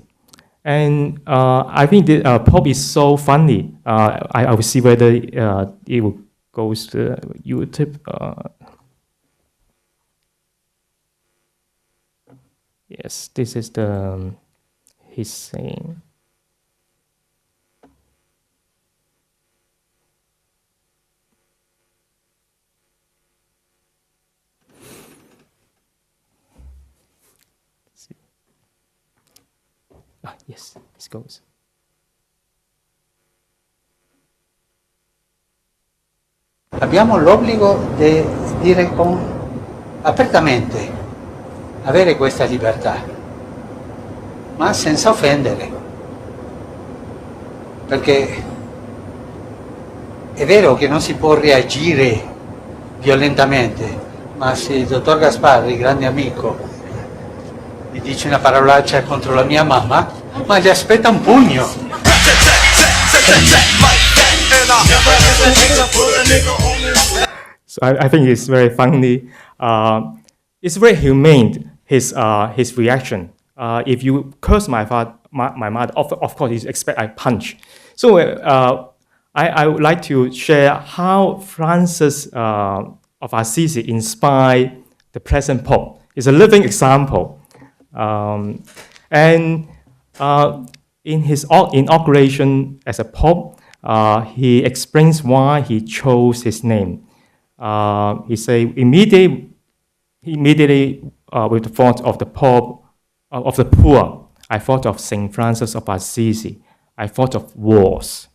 And I think the Pope is so funny. I will see whether it will go to YouTube. Yes, this is his saying. Yes, this goes. Abbiamo l'obbligo di dire apertamente avere questa libertà, ma senza offendere, perché è vero che non si può reagire violentamente, ma se il dottor Gasparri, grande amico, mi dice una parolaccia contro la mia mamma, ma gli aspetta un pugno. So I think it's very funny. It's very humane, his reaction. If you curse my mother, of course you expect I punch. So I would like to share how Francis of Assisi inspired the present Pope. It's a living example. And in his inauguration as a Pope, he explains why he chose his name. He said immediately with the thought of the Pope, of the poor, I thought of Saint Francis of Assisi. I thought of wars.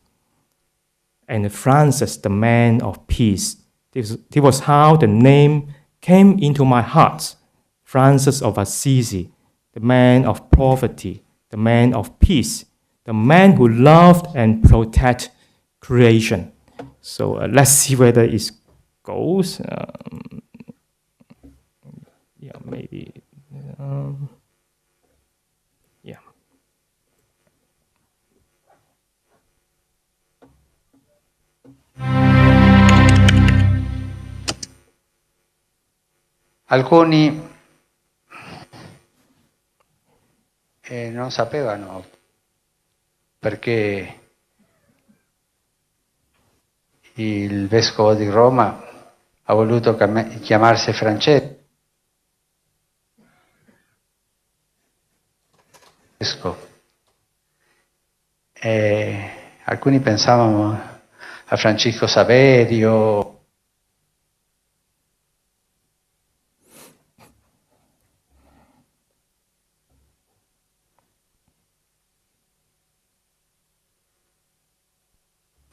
And Francis, the man of peace. This was how the name came into my heart. Francis of Assisi, the man of poverty, the man of peace, the man who loved and protected creation. So let's see whether it goes. Yeah, maybe. Yeah. Alcuni non sapevano perché il vescovo di Roma ha voluto chiamarsi Francesco. E alcuni pensavano a Francisco Saverio.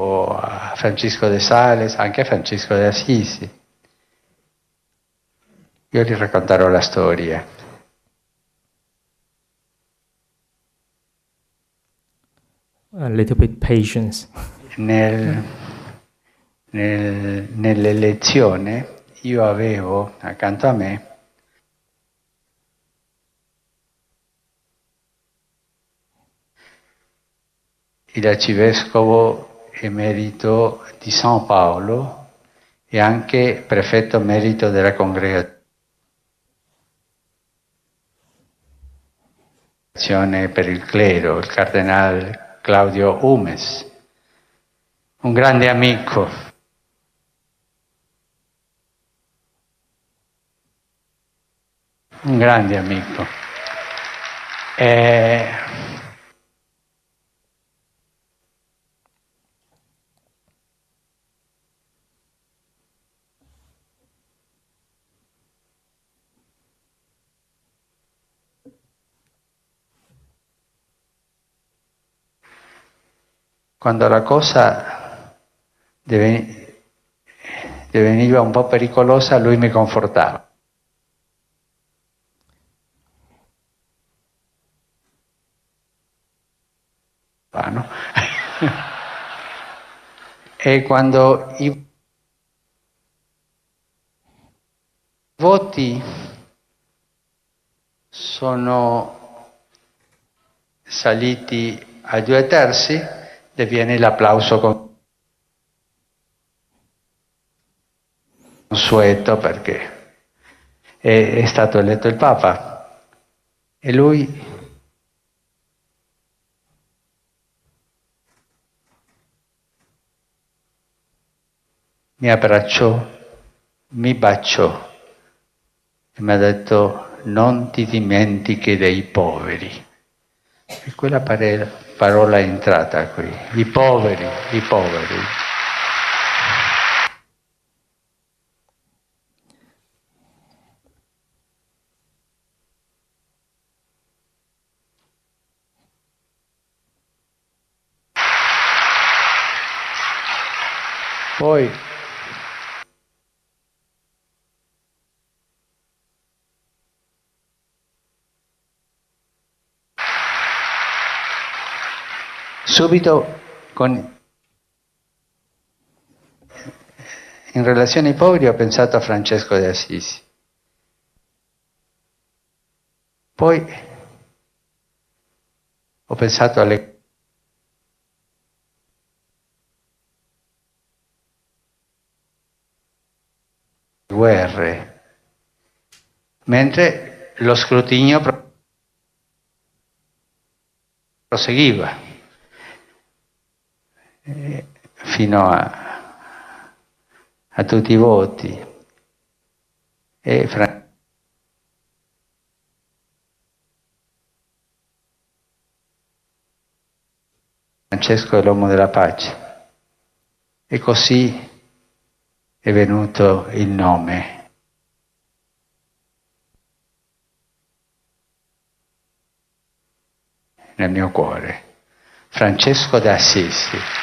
O a Francisco de Sales, anche a Francisco de Assisi. Io vi racconterò la storia. A little bit patience. Nell'elezione io avevo accanto a me il arcivescovo emerito di San Paolo e anche prefetto emerito della congregazione per il clero, il cardinale Claudio Umes, un grande amico. Un grande amico. Quando la cosa diveniva un po' pericolosa, lui mi confortava. No? E quando i voti sono saliti a 2/3, le viene l'applauso consueto perché è stato eletto il Papa e lui mi abbracciò, mi baciò e mi ha detto non ti dimentichi dei poveri. E quella parola è entrata qui, i poveri, i poveri. Poi subito in relazione ai poveri ho pensato a Francesco di Assisi. Poi ho pensato alle guerre, mentre lo scrutinio proseguiva fino a tutti i voti e Francesco è l'uomo della pace e così è venuto il nome. Nel mio cuore, Francesco d'Assisi.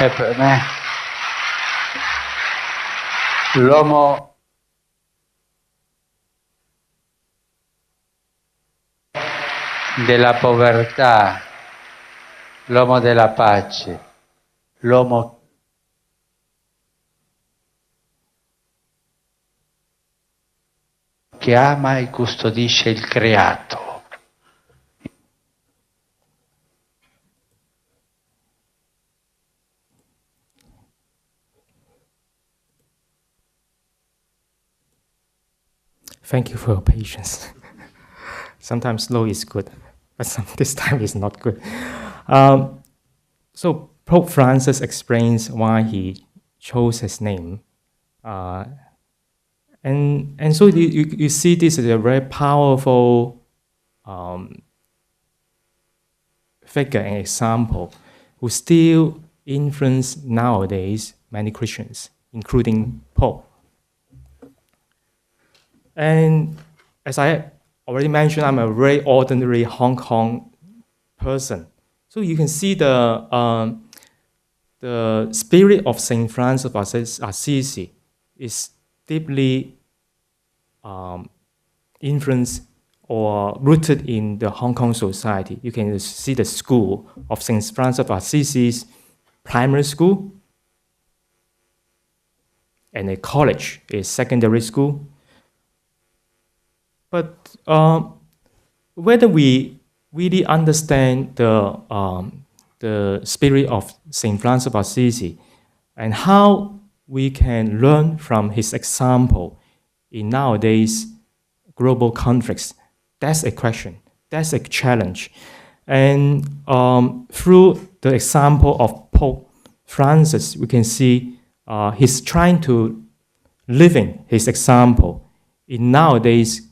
E per me l'uomo della povertà, l'uomo della pace, l'uomo che ama e custodisce il creato. Thank you for your patience. Sometimes slow is good, but this time is not good. So Pope Francis explains why he chose his name. And so you see this is a very powerful figure and example who still influence nowadays many Christians, including Pope. And as I already mentioned, I'm a very ordinary Hong Kong person. So you can see the spirit of Saint Francis of Assisi is deeply influenced or rooted in the Hong Kong society. You can see the school of Saint Francis of Assisi's primary school, and a college, a secondary school. But whether we really understand the spirit of Saint Francis of Assisi and how we can learn from his example in nowadays global conflicts, that's a question, that's a challenge. And through the example of Pope Francis, we can see he's trying to living his example in nowadays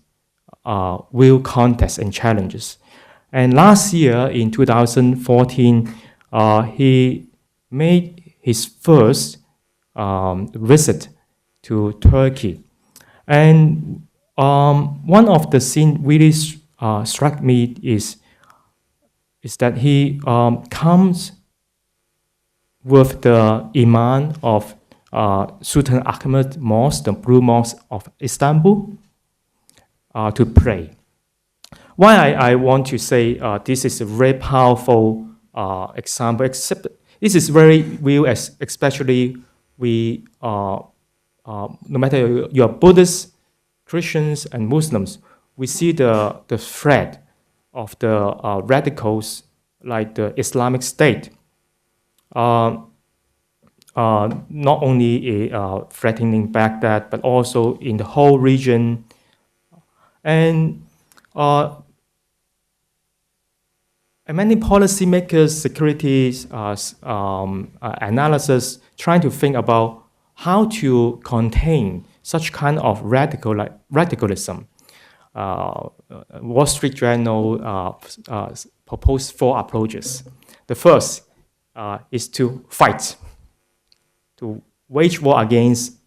real context and challenges. And last year, in 2014, he made his first visit to Turkey. And one of the scenes really struck me is that he comes with the imam of Sultan Ahmed Mosque, the Blue Mosque of Istanbul, to pray. Why I want to say this is a very powerful example, except this is very real, especially we, no matter you're Buddhists, Christians, and Muslims, we see the threat of the radicals like the Islamic State, not only threatening Baghdad, but also in the whole region. And many policymakers, security analysis, trying to think about how to contain such kind of radicalism. Wall Street Journal proposed 4 approaches. The first is to fight, to wage war against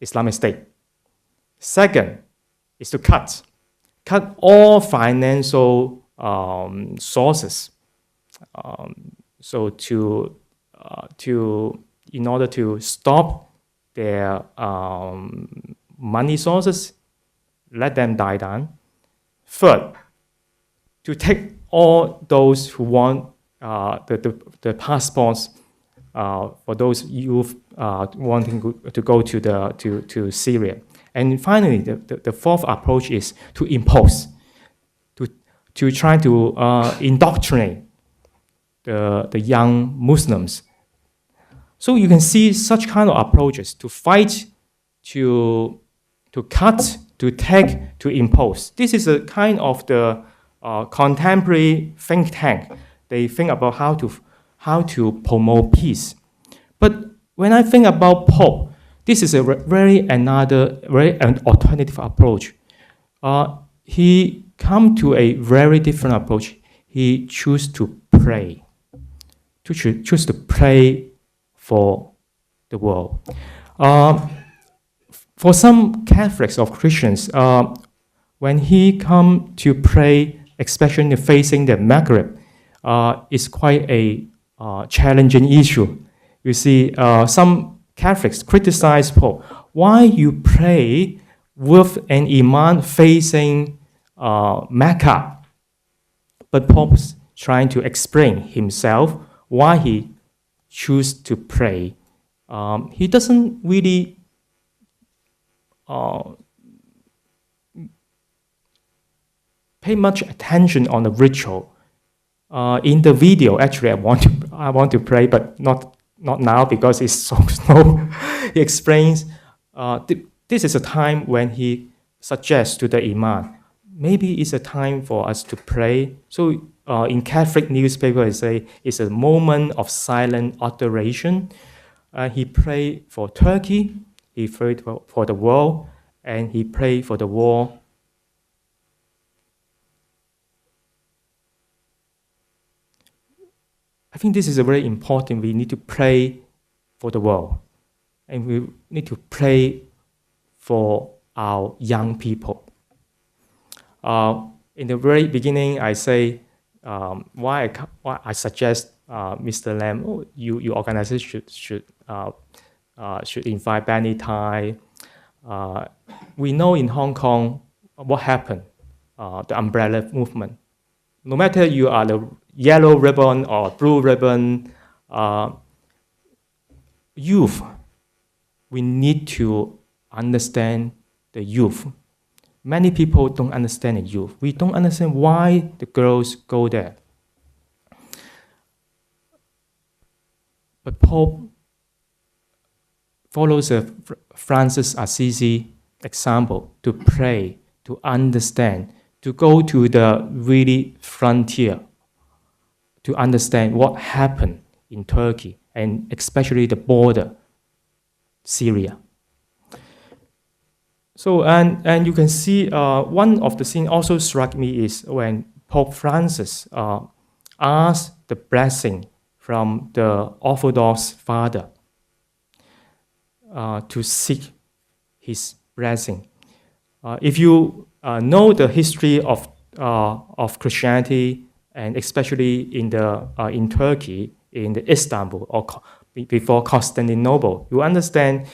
Islamic State. Second is to cut all financial sources. So in order to stop their money sources, let them die down. Third, to take all those who want the passports for those youth wanting to go to Syria. And finally, the fourth approach is to impose, to try to indoctrinate the young Muslims. So you can see such kind of approaches to fight, to cut, to take, to impose. This is a kind of the contemporary think tank. They think about how to promote peace. But when I think about Pope, this is another very alternative approach. He come to a very different approach. He choose to pray, choose to pray for the world. For some Catholics or Christians, when he come to pray, especially facing the Maghreb, it's quite a challenging issue. You see, some Catholics criticize Pope. Why you pray with an imam facing Mecca? But Pope's trying to explain himself why he choose to pray. He doesn't really pay much attention on the ritual. In the video, actually, I want to pray, but not now because it's so slow. He explains this is a time when he suggests to the imam, maybe it's a time for us to pray. So in Catholic newspaper, they say it's a moment of silent adoration. He prayed for Turkey, he prayed for the world, and he prayed for the war. I think this is very important. We need to pray for the world. And we need to pray for our young people. In the very beginning, I say why I suggest Mr. Lam, your organization should invite Benny Tai. We know in Hong Kong what happened, the umbrella movement. No matter you are the yellow ribbon or blue ribbon, youth, we need to understand the youth. Many people don't understand the youth. We don't understand why the girls go there. But Pope follows a Francis Assisi example to pray, to understand, to go to the really frontier, to understand what happened in Turkey and especially the border, Syria. So, and you can see one of the scenes also struck me is when Pope Francis asked the blessing from the Orthodox father to seek his blessing. If you know the history of Christianity, and especially in Turkey, in Istanbul or before Constantinople, you understand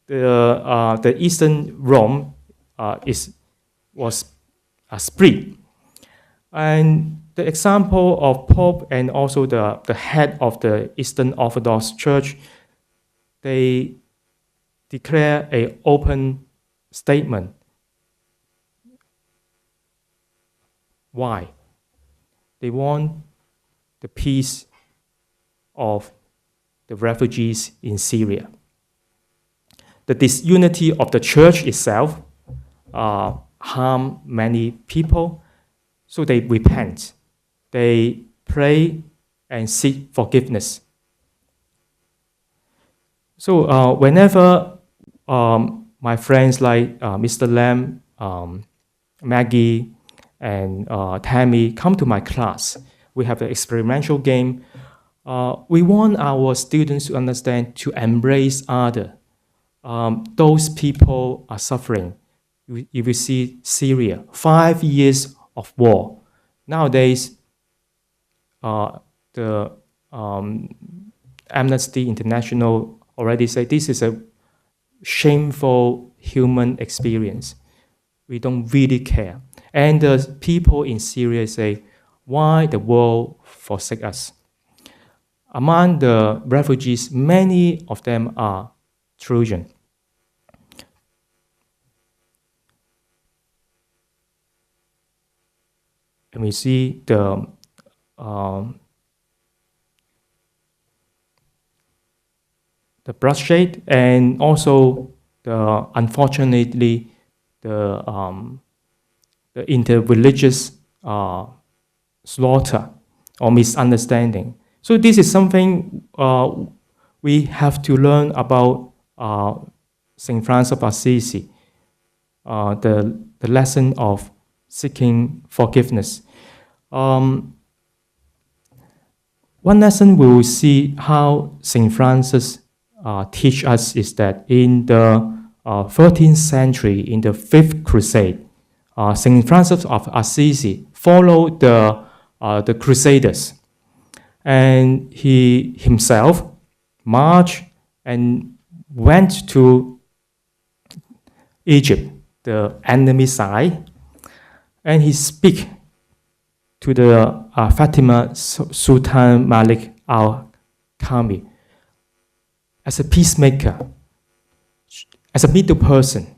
the Eastern Rome was split, and the example of Pope and also the head of the Eastern Orthodox Church, they declare an open statement. Why? They want the peace of the refugees in Syria. The disunity of the church itself harm many people, so they repent. They pray and seek forgiveness. So whenever my friends like Mr. Lam, Maggie, and Tammy come to my class, we have an experimental game. We want our students to understand, to embrace others. Those people are suffering. If you see Syria, 5 years of war, Nowadays, the Amnesty International already say this is a shameful human experience. We don't really care. And the people in Syria say, why the world forsake us? Among the refugees, many of them are children. And we see the bloodshed, and also unfortunately the interreligious slaughter or misunderstanding. So this is something we have to learn about Saint Francis of Assisi, the lesson of seeking forgiveness. One lesson we will see how Saint Francis teach us is that in the 13th century, in the Fifth Crusade, Saint Francis of Assisi followed the Crusaders, and he himself marched and went to Egypt, the enemy side, and he speak to the Fatima Sultan Malik al-Kami as a peacemaker, as a middle person,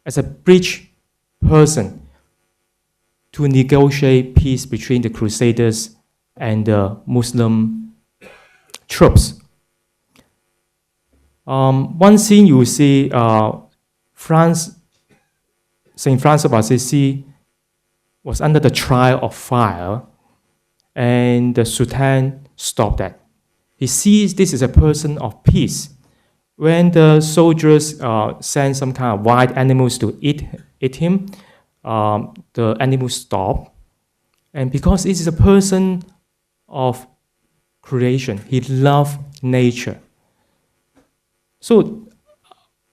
as a bridge person to negotiate peace between the Crusaders and the Muslim troops. One scene you will see, Saint Francis of Assisi was under the trial of fire, and the Sultan stopped that. He sees this is a person of peace. When the soldiers send some kind of wild animals to eat him, the animals stop. And because this is a person of creation, he loves nature. So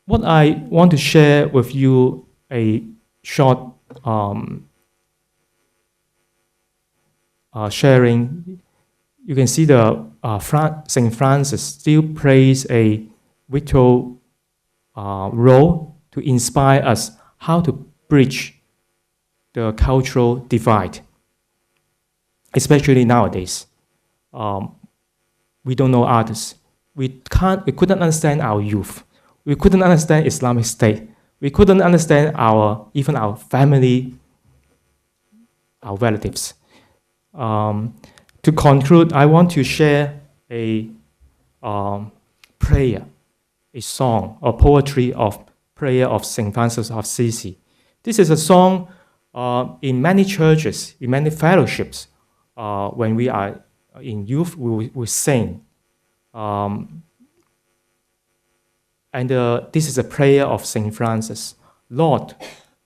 what I want to share with you a short sharing. You can see the Saint Francis still plays a vital role to inspire us how to bridge the cultural divide, especially nowadays. We don't know others. We couldn't understand our youth. We couldn't understand Islamic State. We couldn't understand even our family, our relatives. To conclude, I want to share a prayer, a song or poetry of prayer of Saint Francis of Assisi. This is a song in many churches, in many fellowships. When we are in youth, we sing. This is a prayer of Saint Francis. Lord,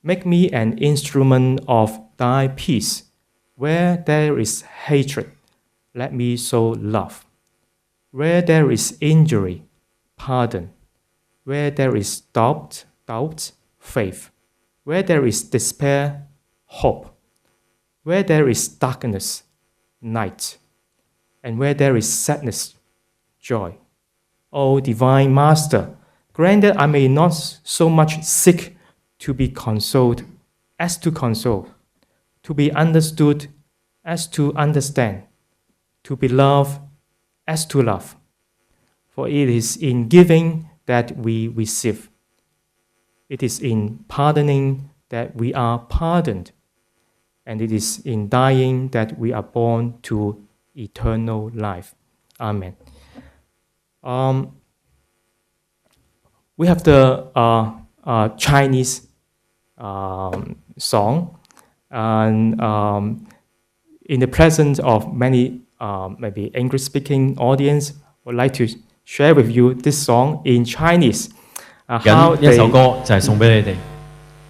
make me an instrument of thy peace. Where there is hatred, let me sow love. Where there is injury, pardon. Where there is doubt, faith. Where there is despair, hope. Where there is darkness, night. And where there is sadness, joy. O Divine Master, grant that I may not so much seek to be consoled as to console, to be understood as to understand, to be loved as to love. For it is in giving that we receive. It is in pardoning that we are pardoned. And it is in dying that we are born to eternal life. Amen. We have the Chinese song, and in the presence of many maybe English-speaking audience, would like to share with you this song in Chinese. 一首歌就係送俾你哋，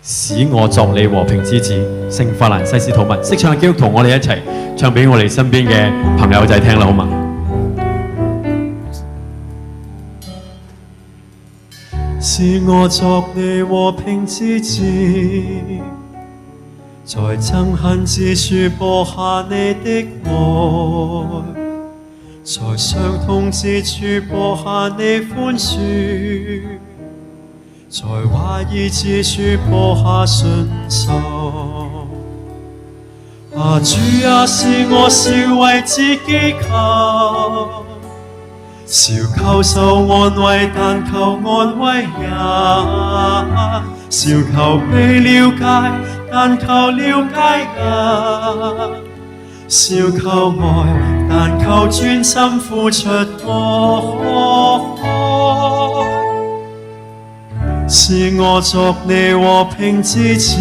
使我作你和平之子。聖法蘭西斯圖文，識唱基督徒，我哋一齊唱俾我哋身邊嘅朋友仔聽啦，好嘛？使我作你和平之子，在憎恨之處播下你的愛，在傷痛之處播下你寬恕，在懷疑之處播下信心。啊，主啊，是我少為自己求，少求受安慰，但求安慰人；少求被了解，但求了解人；少求愛，但求專心付出愛。是我作你和平之子，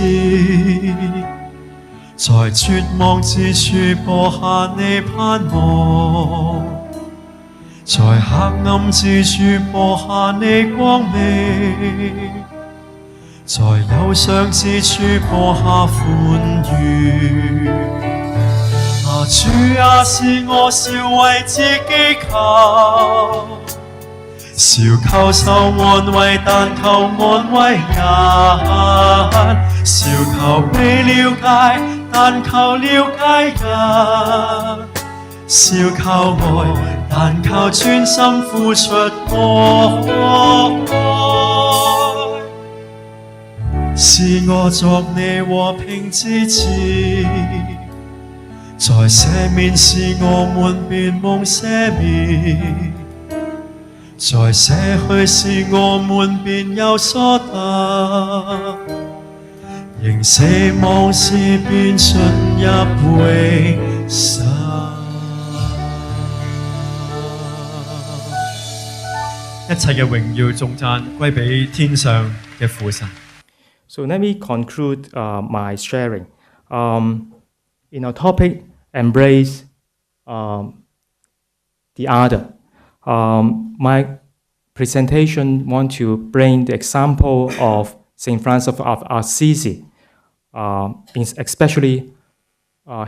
在絕望之處播下你盼望，在黑暗之處播下你光明，在憂傷之處播下歡愉。啊，主啊，是我少為自己求，少求受安慰，但求安慰人；少求被了解，但求了解人；少求愛，但求專心付出愛。是我作你和平之子，在赦免時我們便蒙赦免，在捨去時我們便有所得，仍死亡時便進入永生。一切嘅榮耀頌讚歸俾天上嘅父神。So let me conclude my sharing. In our topic, embrace the other. My presentation want to bring the example of Saint Francis of Assisi, especially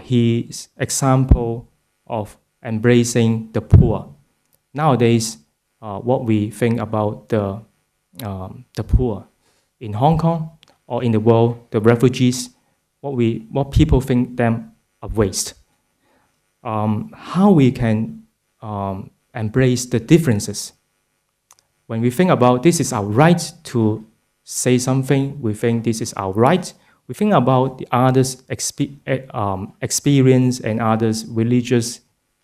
his example of embracing the poor. Nowadays, what we think about the poor in Hong Kong or in the world, the refugees, what people think them a waste. How we can embrace the differences. When we think about this is our right to say something, we think this is our right. We think about the others' experience and others' religious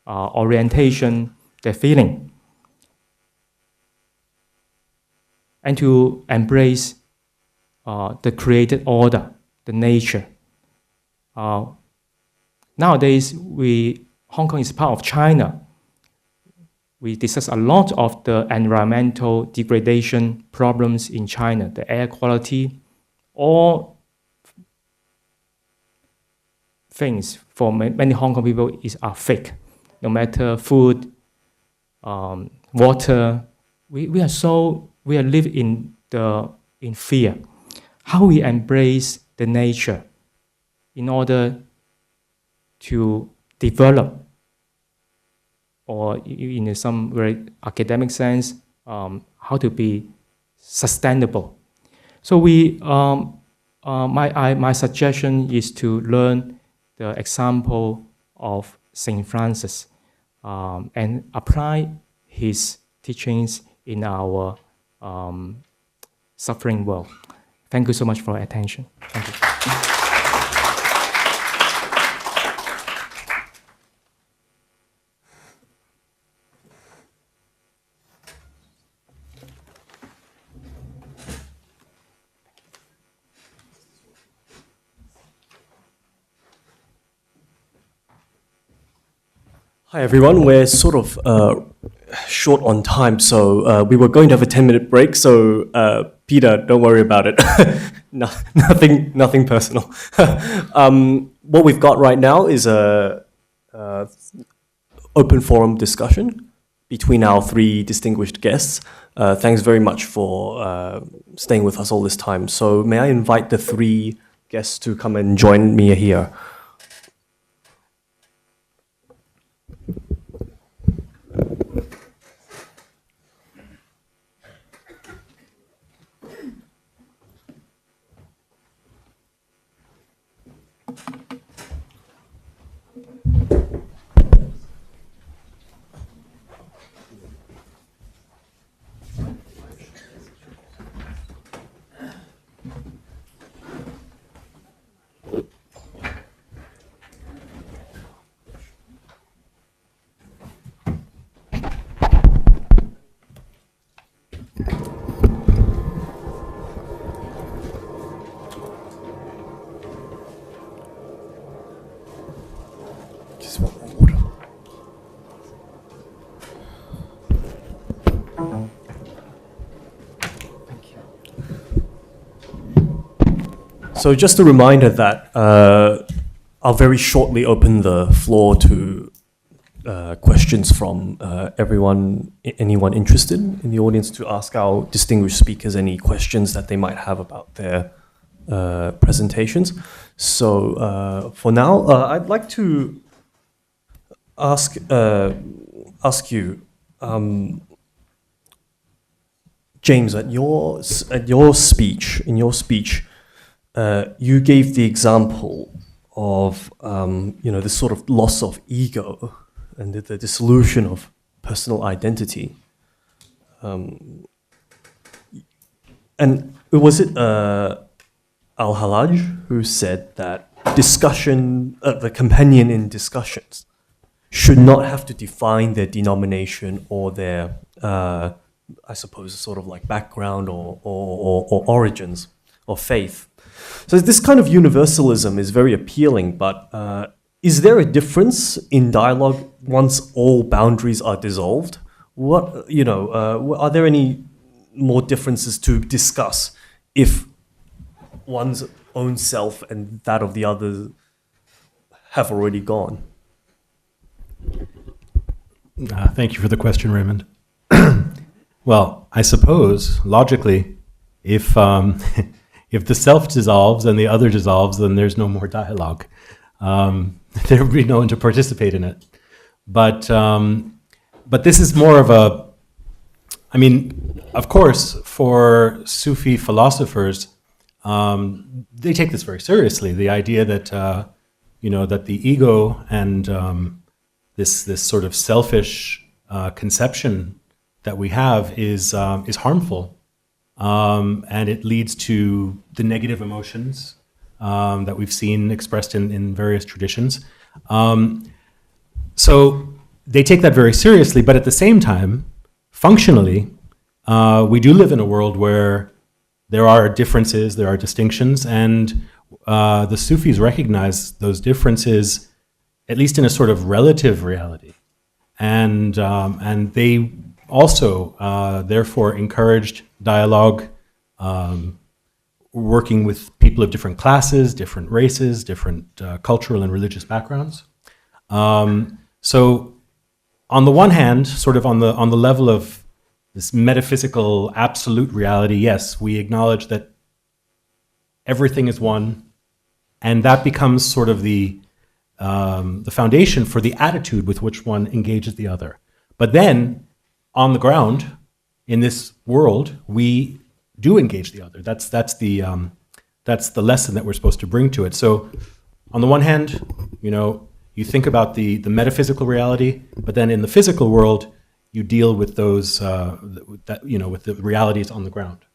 orientation, their feeling. And to embrace the created order, the nature. Nowadays, Hong Kong is part of China. We discuss a lot of the environmental degradation problems in China, the air quality, all things for many Hong Kong people are fake. No matter food, water, we live in fear. How we embrace the nature in order to develop, or in some very academic sense, how to be sustainable. So my suggestion is to learn the example of Saint Francis and apply his teachings in our suffering world. Thank you so much for your attention. Thank you. Hi everyone, we're sort of short on time, so we were going to have a 10-minute break, so Peter, don't worry about it. Nothing personal. What we've got right now is a open forum discussion between our three distinguished guests. Thanks very much for staying with us all this time. So may I invite the three guests to come and join me here. So just a reminder that I'll very shortly open the floor to questions from anyone interested in the audience, to ask our distinguished speakers any questions that they might have about their presentations. So for now, I'd like to ask you, James, in your speech, you gave the example of this sort of loss of ego and the dissolution of personal identity. And was it Al-Hallaj who said that discussion, the companion in discussions, should not have to define their denomination or their, I suppose, sort of like background or origins or faith? So this kind of universalism is very appealing, but is there a difference in dialogue once all boundaries are dissolved? Are there any more differences to discuss if one's own self and that of the others have already gone? Thank you for the question, Raymond. Well, I suppose, logically, if the self dissolves and the other dissolves, then there's no more dialogue. There would be no one to participate in it. But this is more of a, of course, for Sufi philosophers, they take this very seriously. The idea that that the ego and this sort of selfish conception that we have is harmful, and it leads to the negative emotions that we've seen expressed in various traditions. So they take that very seriously, but at the same time, functionally, we do live in a world where there are differences, there are distinctions, and the Sufis recognize those differences, at least in a sort of relative reality. And they also, therefore, encouraged dialogue, working with people of different classes, different races, different cultural and religious backgrounds. So on the one hand, sort of on the level of this metaphysical absolute reality, yes, we acknowledge that everything is one, and that becomes sort of the foundation for the attitude with which one engages the other. But then, on the ground, in this world, we do engage the other. That's the lesson that we're supposed to bring to it. So, on the one hand, you think about the metaphysical reality, but then in the physical world, you deal with those with the realities on the ground.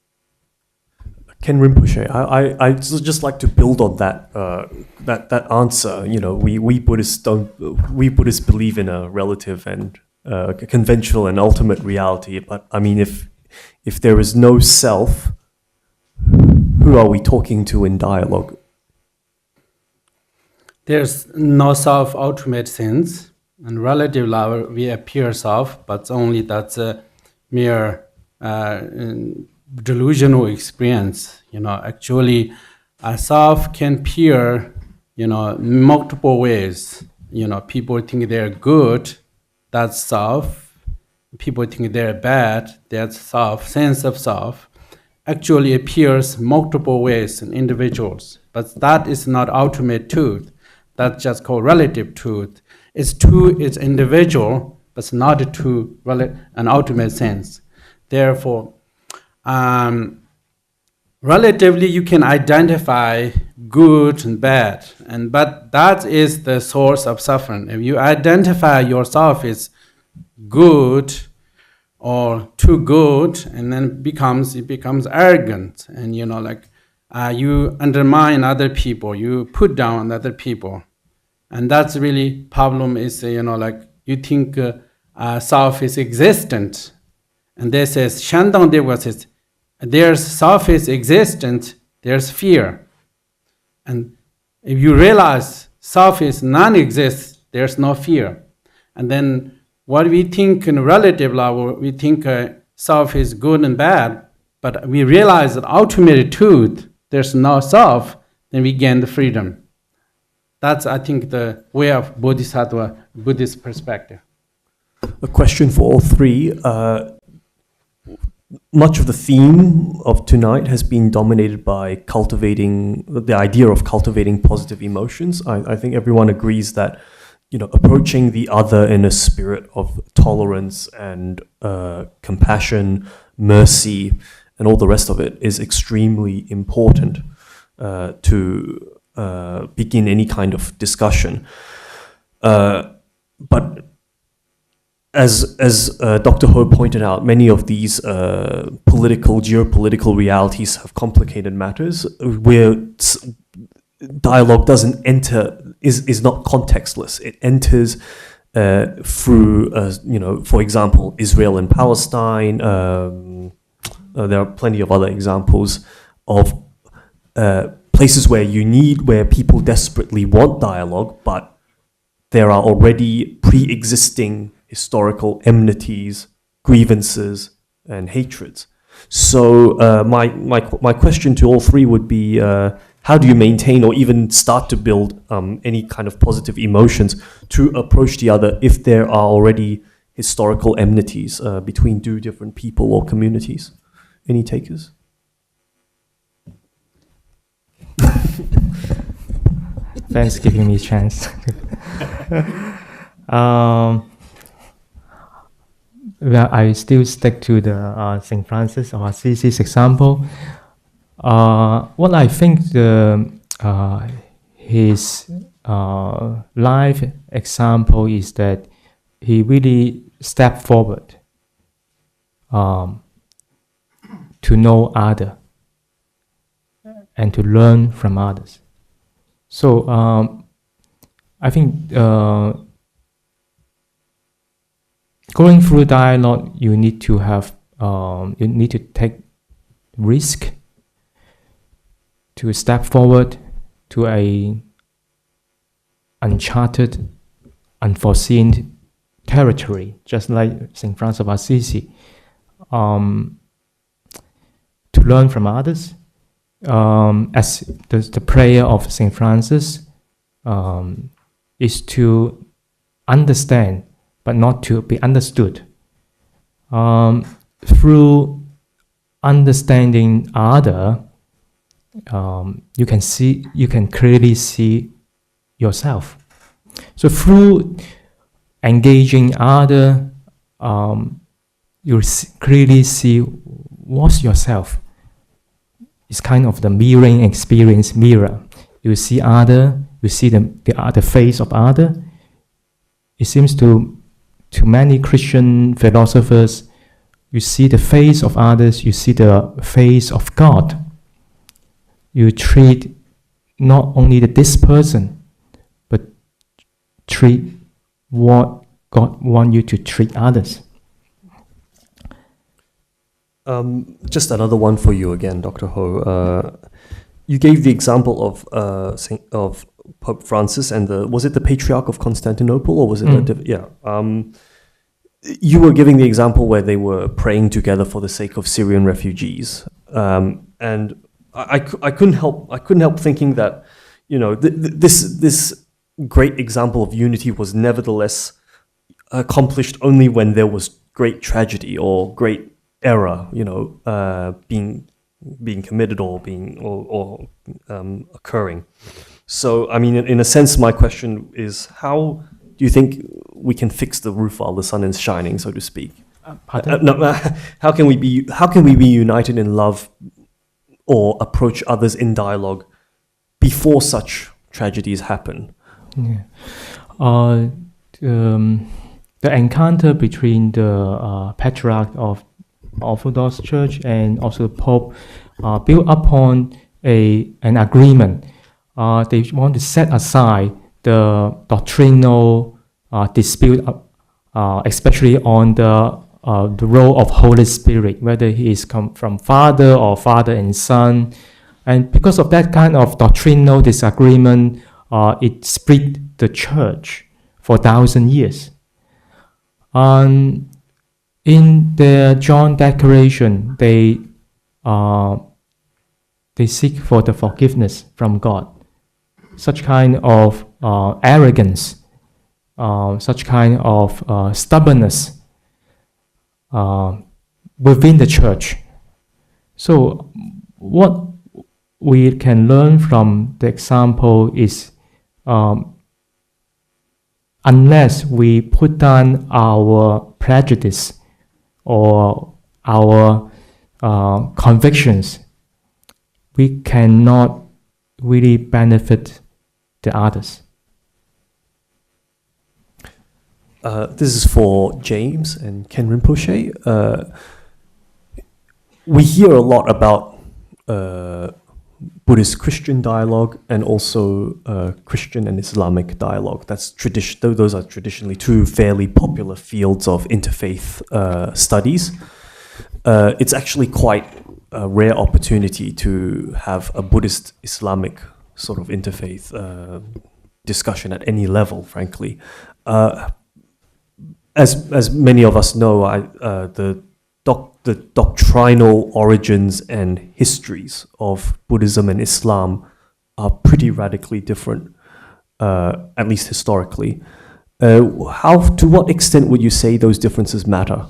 Ken Rinpoche, I just like to build on that answer. We Buddhists believe in a relative and conventional and ultimate reality. But I mean, if there is no self, who are we talking to in dialogue? There's no self ultimate sense, and relative level we appear self, but only that's a mere delusional experience. Actually, a self can appear, multiple ways. People think they're good, that's self. People think they're bad, that's self. Sense of self actually appears multiple ways in individuals, but that is not ultimate truth. That's just called relative truth. It's true, it's individual, but it's not true an ultimate sense. Therefore, relatively you can identify good and bad, but that is the source of suffering. If you identify yourself as good or too good, and then it becomes arrogant, and you undermine other people, you put down other people, and that's really problem. Is you think self is existent, and they says Shandong Dewa says there's self is existent, there's fear, and if you realize self is non-exist, there's no fear, and then what we think in relative level, we think self is good and bad, but we realize that ultimate truth, there's no self, then we gain the freedom. That's, I think, the way of Bodhisattva, Buddhist perspective. A question for all three. Much of the theme of tonight has been dominated by the idea of cultivating positive emotions. I think everyone agrees that, approaching the other in a spirit of tolerance and compassion, mercy, and all the rest of it is extremely important to begin any kind of discussion. But as Dr. Ho pointed out, many of these geopolitical realities have complicated matters where dialogue is not contextless. It enters through, for example, Israel and Palestine. There are plenty of other examples of places where people desperately want dialogue, but there are already pre-existing historical enmities, grievances, and hatreds. So my question to all three would be, how do you maintain or even start to build any kind of positive emotions to approach the other if there are already historical enmities between two different people or communities? Any takers? Thanks for giving me a chance. Well, I still stick to the St. Francis of Assisi's example. What I think his life example is that he really stepped forward to know other and to learn from others. So I think going through dialogue, you need to take risk to step forward to a uncharted, unforeseen territory, just like St. Francis of Assisi, to learn from others. As the prayer of St. Francis is to understand, but not to be understood. Through understanding other, you can clearly see yourself. So through engaging other, you clearly see what's yourself. It's kind of the mirroring experience mirror. You see other, you see the other face of other. It seems to many Christian philosophers, you see the face of others, you see the face of God. You treat not only this person, but treat what God wants you to treat others. Just another one for you again, Dr. Ho. You gave the example of Pope Francis and was it the Patriarch of Constantinople or was it you were giving the example where they were praying together for the sake of Syrian refugees, and I couldn't help thinking that this great example of unity was nevertheless accomplished only when there was great tragedy or great error, being committed or occurring. So, I mean, in a sense, my question is, how do you think we can fix the roof while the sun is shining, so to speak? How can we be united in love or approach others in dialogue before such tragedies happen? Yeah. The encounter between the Patriarch of Orthodox Church and also the Pope built upon an agreement. They want to set aside the doctrinal dispute, especially on the role of Holy Spirit, whether he is come from Father or Father and Son. And because of that kind of doctrinal disagreement, it split the church for 1,000 years. In their John Declaration, they they seek for the forgiveness from God. Such kind of arrogance, such kind of stubbornness within the church. So what we can learn from the example is unless we put down our prejudice or our convictions, we cannot really benefit the others. This is for James and Ken Rinpoche. We hear a lot about Buddhist-Christian dialogue and also Christian and Islamic dialogue. Those are traditionally two fairly popular fields of interfaith studies. It's actually quite a rare opportunity to have a Buddhist-Islamic sort of interfaith discussion at any level, frankly. As many of us know, the doctrinal origins and histories of Buddhism and Islam are pretty radically different, at least historically. To what extent would you say those differences matter?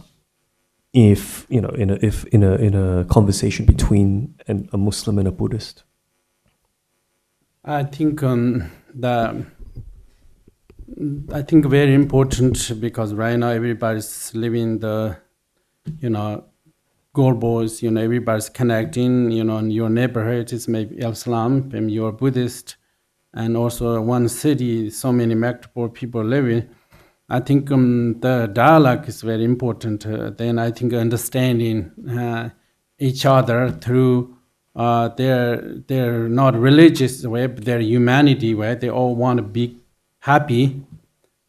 If in a conversation between a Muslim and a Buddhist? I think very important, because right now everybody's living the, goalposts, everybody's connecting, in your neighborhood is maybe Islam, maybe you're Buddhist, and also one city, so many multiple people living. I think the dialogue is very important. Then I think understanding each other through their not religious way, but their humanity way. They all want to be happy,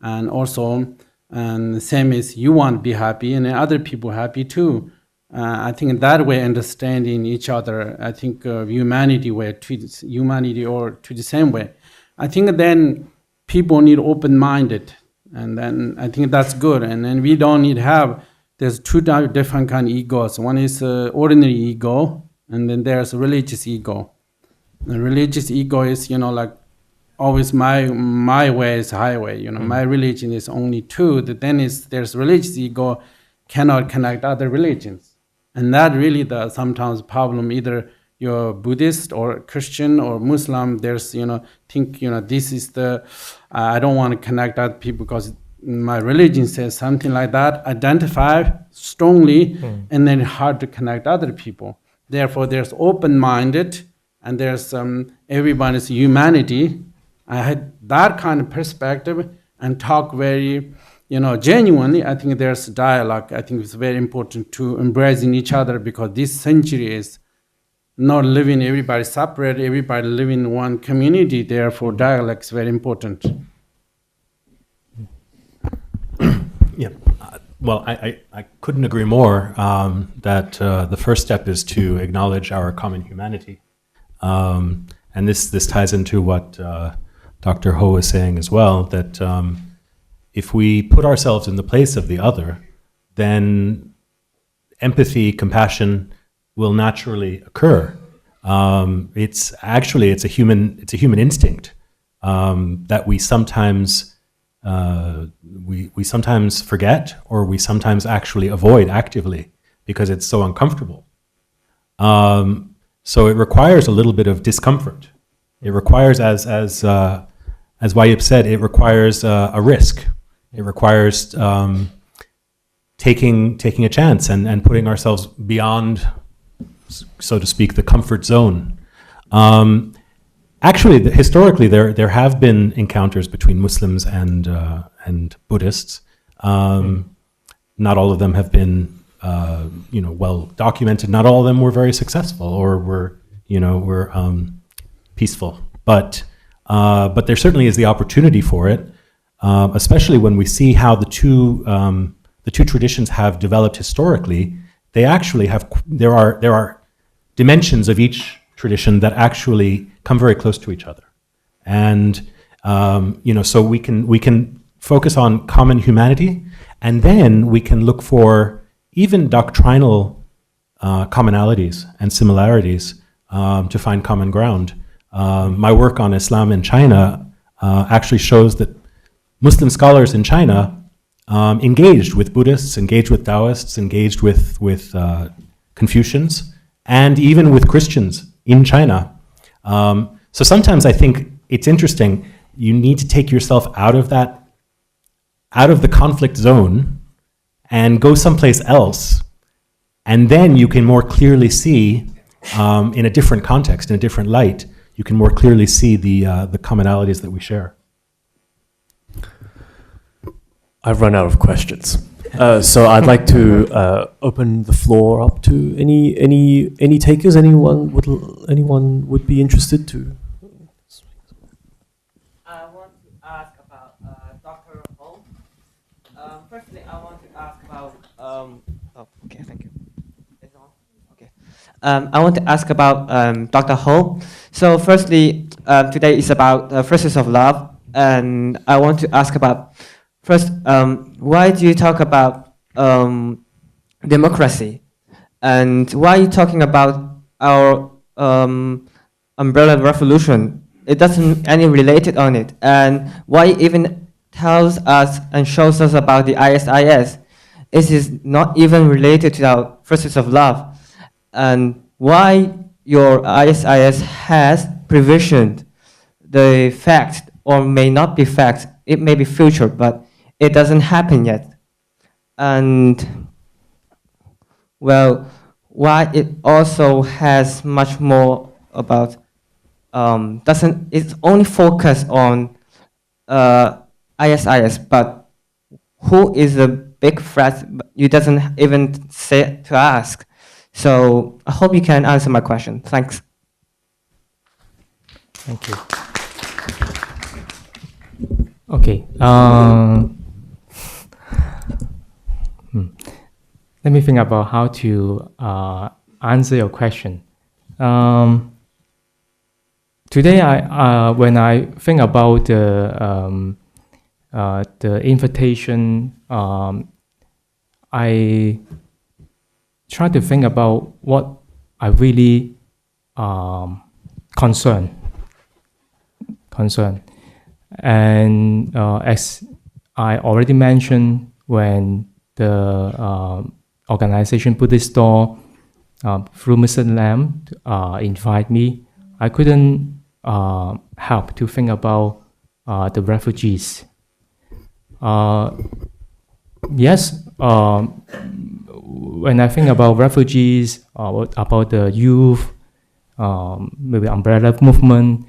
and also, and same as you want to be happy, and other people happy too. I think that way, understanding each other, I think humanity way, treat humanity or to the same way. I think then people need open-minded, and then I think that's good. And then we don't need there's two different kind of egos. One is ordinary ego, and then there's religious ego. The religious ego is, like always my way is highway. My religion is only true. Then there's religious ego, cannot connect other religions. And that really the sometimes problem, either you're Buddhist or Christian or Muslim, there's, this is I don't want to connect other people because my religion says something like that, identify strongly, and then hard to connect other people. Therefore, there's open-minded, and there's everybody's humanity. I had that kind of perspective and talk very, genuinely. I think there's dialogue. I think it's very important to embracing each other, because this century is not living everybody separate, everybody living in one community. Therefore, dialogue is very important. Yeah. Well, I couldn't agree more that the first step is to acknowledge our common humanity. And this ties into what Dr. Ho was saying as well, that if we put ourselves in the place of the other, then empathy, compassion will naturally occur. It's a human instinct that we sometimes we sometimes forget, or we sometimes actually avoid actively because it's so uncomfortable. So it requires a little bit of discomfort. It requires, as Wayip said, it requires a risk. It requires taking a chance and putting ourselves beyond, so to speak, the comfort zone. Actually, historically, there have been encounters between Muslims and Buddhists. Not all of them have been, well documented. Not all of them were very successful or were peaceful. But there certainly is the opportunity for it, especially when we see how the two traditions have developed historically. They actually have there are dimensions of each tradition that actually come very close to each other, and so we can focus on common humanity, and then we can look for even doctrinal commonalities and similarities to find common ground. My work on Islam in China actually shows that Muslim scholars in China engaged with Buddhists, engaged with Taoists, engaged with Confucians, and even with Christians in China. So sometimes I think it's interesting, you need to take yourself out of the conflict zone and go someplace else, and then you can more clearly see, in a different context, in a different light, you can more clearly see the commonalities that we share. I've run out of questions. So I'd like to open the floor up to any takers. Anyone would be interested to? I want to ask about Dr. Ho. Firstly, I want to ask about. Okay, thank you. It's on. Okay. I want to ask about Dr. Ho. So, firstly, today is about Verses of Love, and I want to ask about. First, why do you talk about democracy? And why are you talking about our umbrella revolution? It doesn't any related on it. And why even tells us and shows us about the ISIS? It is not even related to our Verses of Love. And why your ISIS has provisioned the fact, or may not be fact, it may be future, but it doesn't happen yet. And, well, why it also has much more about, it's only focused on ISIS, but who is the big threat, you doesn't even say to ask. So I hope you can answer my question. Thanks. Thank you. Okay. Let me think about how to answer your question. Today, when I think about the invitation, I try to think about what I really concern. And as I already mentioned, when the organization Buddhist Door through Mr. Lam invite me, I couldn't help to think about the refugees. Yes, when I think about refugees, about the youth, maybe umbrella movement,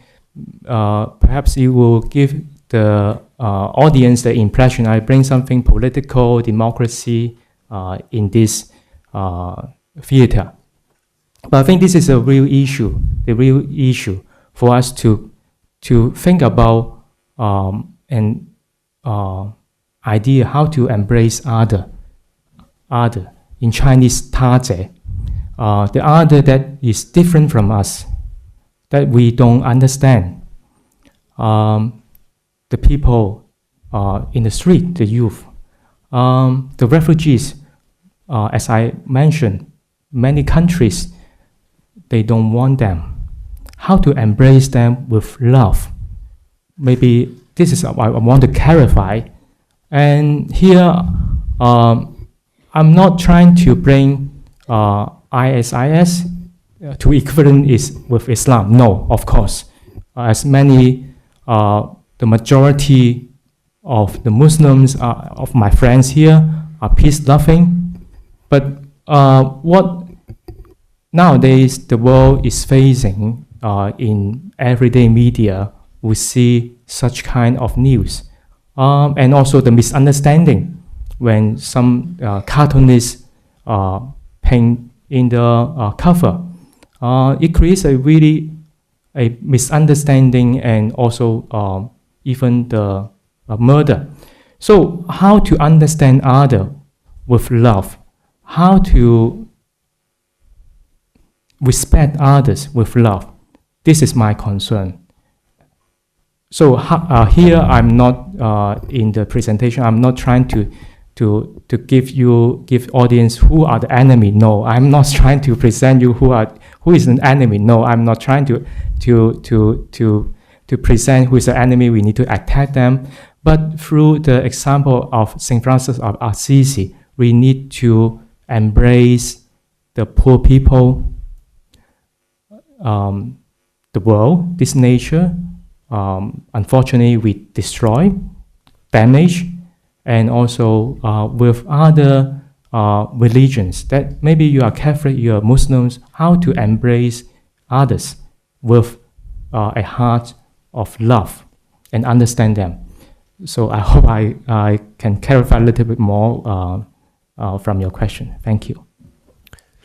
perhaps it will give the audience the impression I bring something political, democracy in this theater. But I think this is a real issue, the real issue for us to think about an idea how to embrace other. In Chinese, 他者, the other that is different from us, that we don't understand. The people in the street, the youth, the refugees, as I mentioned, many countries, they don't want them. How to embrace them with love? Maybe this is what I want to clarify. And here, I'm not trying to bring ISIS to equivalent with Islam. No, of course. As many, the majority of the Muslims, of my friends here, are peace-loving. But what nowadays the world is facing in everyday media, we see such kind of news. And also the misunderstanding when some cartoonists paint in the cover. It creates a misunderstanding and also even the murder. So how to understand other with love? How to respect others with love? This is my concern. So here I'm not, in the presentation, I'm not trying to to give audience who are the enemy. No, I'm not trying to present you who is an enemy. No, I'm not trying to present who is the enemy. We need to attack them. But through the example of St. Francis of Assisi, we need to embrace the poor people, the world, this nature. Unfortunately, we destroy, damage, and also with other religions, that maybe you are Catholic, you are Muslims, how to embrace others with a heart of love and understand them. So I hope I can clarify a little bit more from your question. Thank you.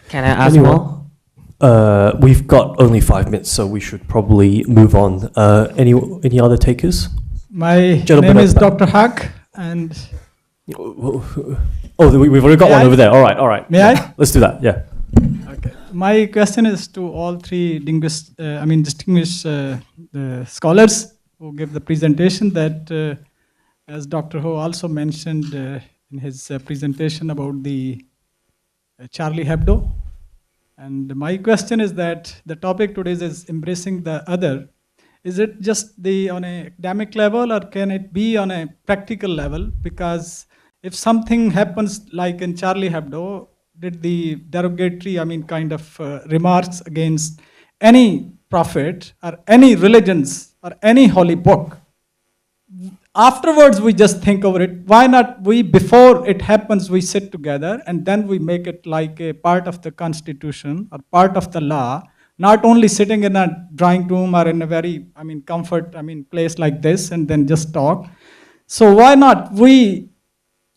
Can I ask more? We've got only 5 minutes, so we should probably move on. Any other takers? My Gentleman name at is the back. Dr. Haq, and Oh, we've already got May one I? over there. All right. May I? Let's do that. Yeah. okay. My question is to all three distinguished scholars who give the presentation. That, as Dr. Ho also mentioned in his presentation about the Charlie Hebdo. And my question is that the topic today is embracing the other. Is it just on an academic level, or can it be on a practical level? Because if something happens like in Charlie Hebdo, did the derogatory, remarks against any prophet or any religions or any holy book, afterwards we just think over it. Why not before it happens, we sit together and then we make it like a part of the constitution or part of the law, not only sitting in a drawing room or in a very, place like this and then just talk. So why not? We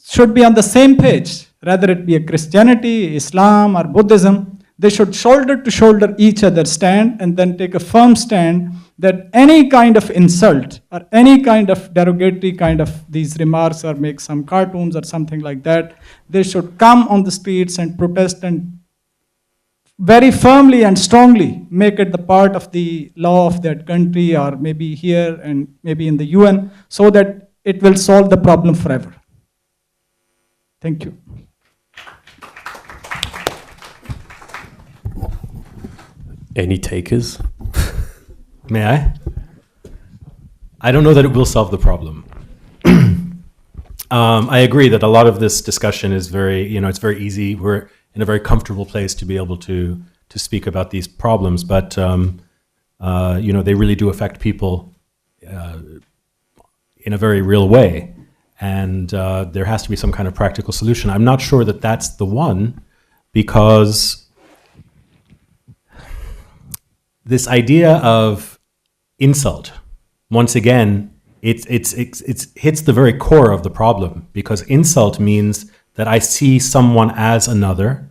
should be on the same page, whether it be a Christianity, Islam, or Buddhism. They should shoulder to shoulder each other stand and then take a firm stand that any kind of insult or any kind of derogatory kind of these remarks or make some cartoons or something like that, they should come on the streets and protest and very firmly and strongly make it the part of the law of that country, or maybe here and maybe in the UN, so that it will solve the problem forever. Thank you. Any takers? May I? I don't know that it will solve the problem. I agree that a lot of this discussion is it's very easy. We're in a very comfortable place to be able to speak about these problems, but they really do affect people in a very real way, and there has to be some kind of practical solution. I'm not sure that that's the one, because this idea of insult, once again, it hits the very core of the problem, because insult means that I see someone as another,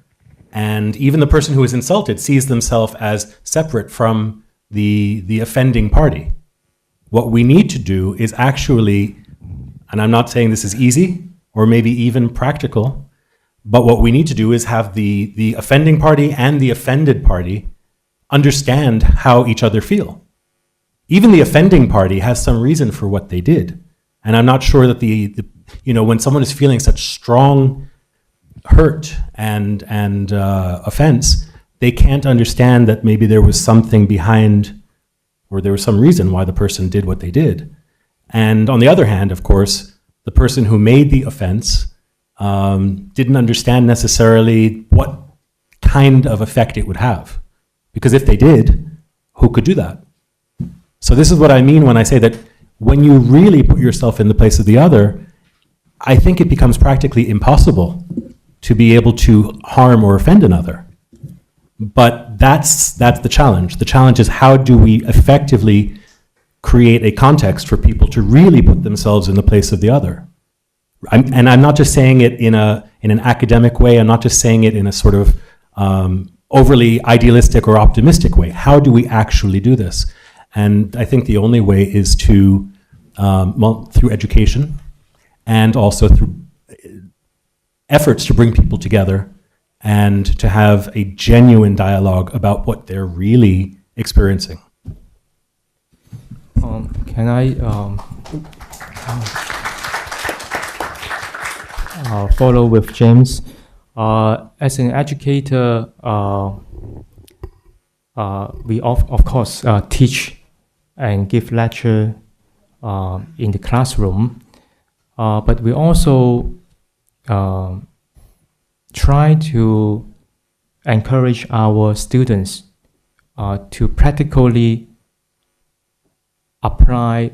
and even the person who is insulted sees themselves as separate from the offending party. What we need to do is actually, and I'm not saying this is easy or maybe even practical, but what we need to do is have the offending party and the offended party understand how each other feel. Even the offending party has some reason for what they did. And I'm not sure that when someone is feeling such strong hurt and offense, they can't understand that maybe there was something behind, or there was some reason why the person did what they did. And on the other hand, of course, the person who made the offense didn't understand necessarily what kind of effect it would have. Because if they did, who could do that? So this is what I mean when I say that when you really put yourself in the place of the other, I think it becomes practically impossible to be able to harm or offend another. But that's the challenge. The challenge is, how do we effectively create a context for people to really put themselves in the place of the other? And I'm not just saying it in an academic way. I'm not just saying it in a sort of overly idealistic or optimistic way. How do we actually do this? And I think the only way is to, through education, and also through efforts to bring people together and to have a genuine dialogue about what they're really experiencing. Can I? follow with James. As an educator, we of course teach and give lecture in the classroom, but we also try to encourage our students to practically apply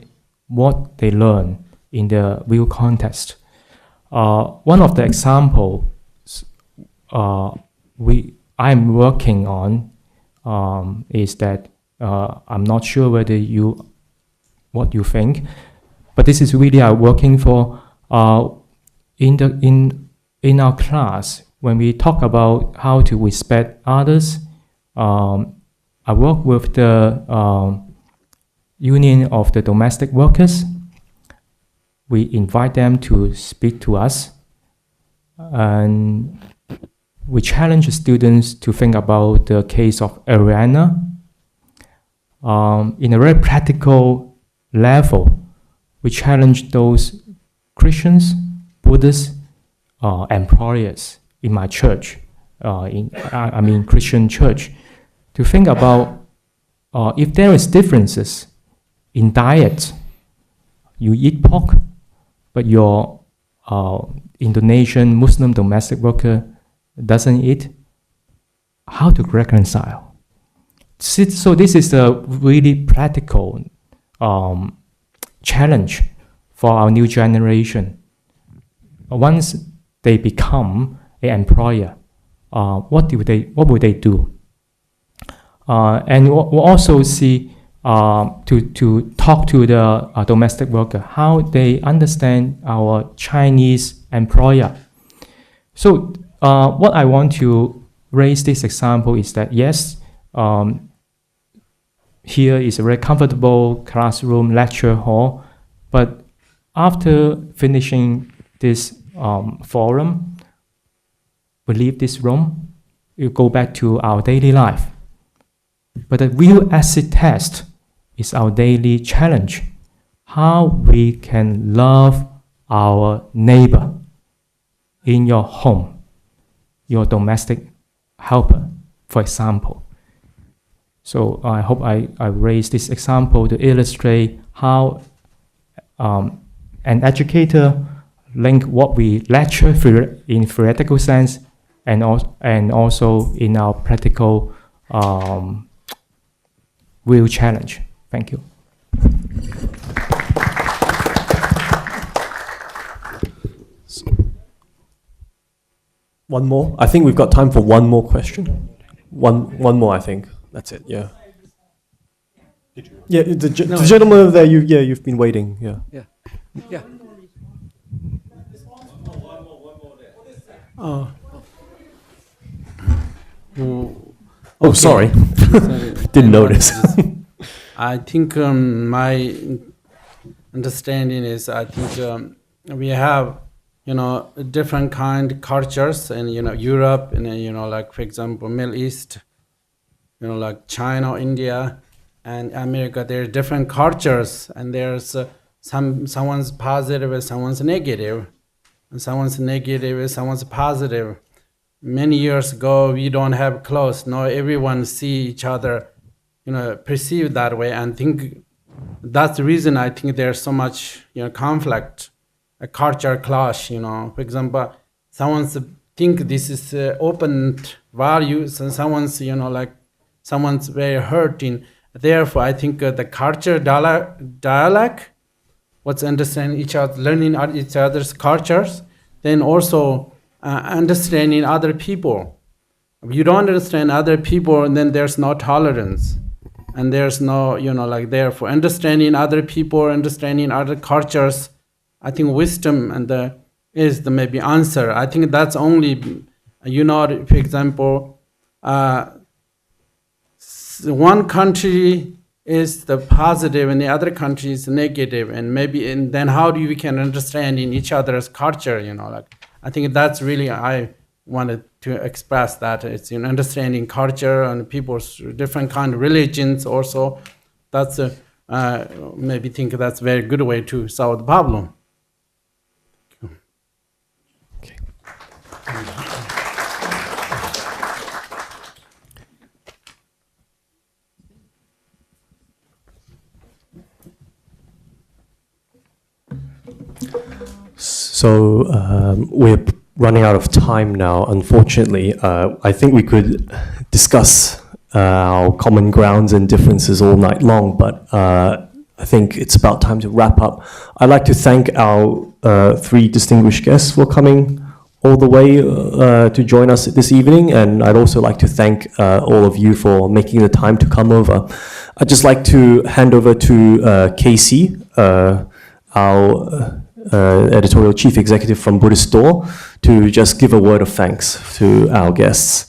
what they learn in the real context. One of the examples I'm working on is that I'm not sure what you think, but this is really I'm working for in our class. When we talk about how to respect others, I work with the Union of the Domestic Workers. We invite them to speak to us, and we challenge the students to think about the case of Ariana in a very practical level. We challenge those Christians, Buddhists, employers in my church, Christian church, to think about if there is differences in diet. You eat pork, but your Indonesian Muslim domestic worker doesn't eat. How to reconcile? So this is a really practical challenge for our new generation. Once they become an employer, what will they do? And we'll also see to talk to the domestic worker, how they understand our Chinese employer. So what I want to raise this example is that yes, here is a very comfortable classroom lecture hall, but after finishing this forum, we leave this room, we go back to our daily life. But the real acid test is our daily challenge, how we can love our neighbor in your home, your domestic helper, for example. So I hope I raised this example to illustrate how an educator link what we lecture in theoretical sense and also in our practical real challenge. Thank you. One more? I think we've got time for one more question. One more, I think. That's it, yeah. Yeah, the gentleman over there, you've been waiting, yeah. Yeah. Oh, sorry. Didn't notice. I think my understanding is we have different kind cultures in Europe and like for example Middle East, like China, India, and America. There are different cultures, and there's someone's positive and someone's negative, and someone's negative and someone's positive. Many years ago, we don't have clothes. Now everyone see each other, perceive that way, and think that's the reason I think there's so much conflict, a culture clash. For example, someone's think this is open values, and someone's someone's very hurting. Therefore, I think the culture dialogue, what's understanding each other, learning each other's cultures, then also understanding other people. If you don't understand other people, and then there's no tolerance, and there's no therefore understanding other people, understanding other cultures. I think wisdom and is the maybe answer. I think that's only for example, one country is the positive and the other country is negative, and then how do we can understand in each other's culture? I think that's really I wanted to express that it's understanding culture and people's different kind of religions also. That's maybe think that's a very good way to solve the problem. So we're running out of time now, unfortunately. I think we could discuss our common grounds and differences all night long, but I think it's about time to wrap up. I'd like to thank our three distinguished guests for coming all the way to join us this evening, and I'd also like to thank all of you for making the time to come over. I'd just like to hand over to Casey, our editorial chief executive from Buddhist Door, to just give a word of thanks to our guests.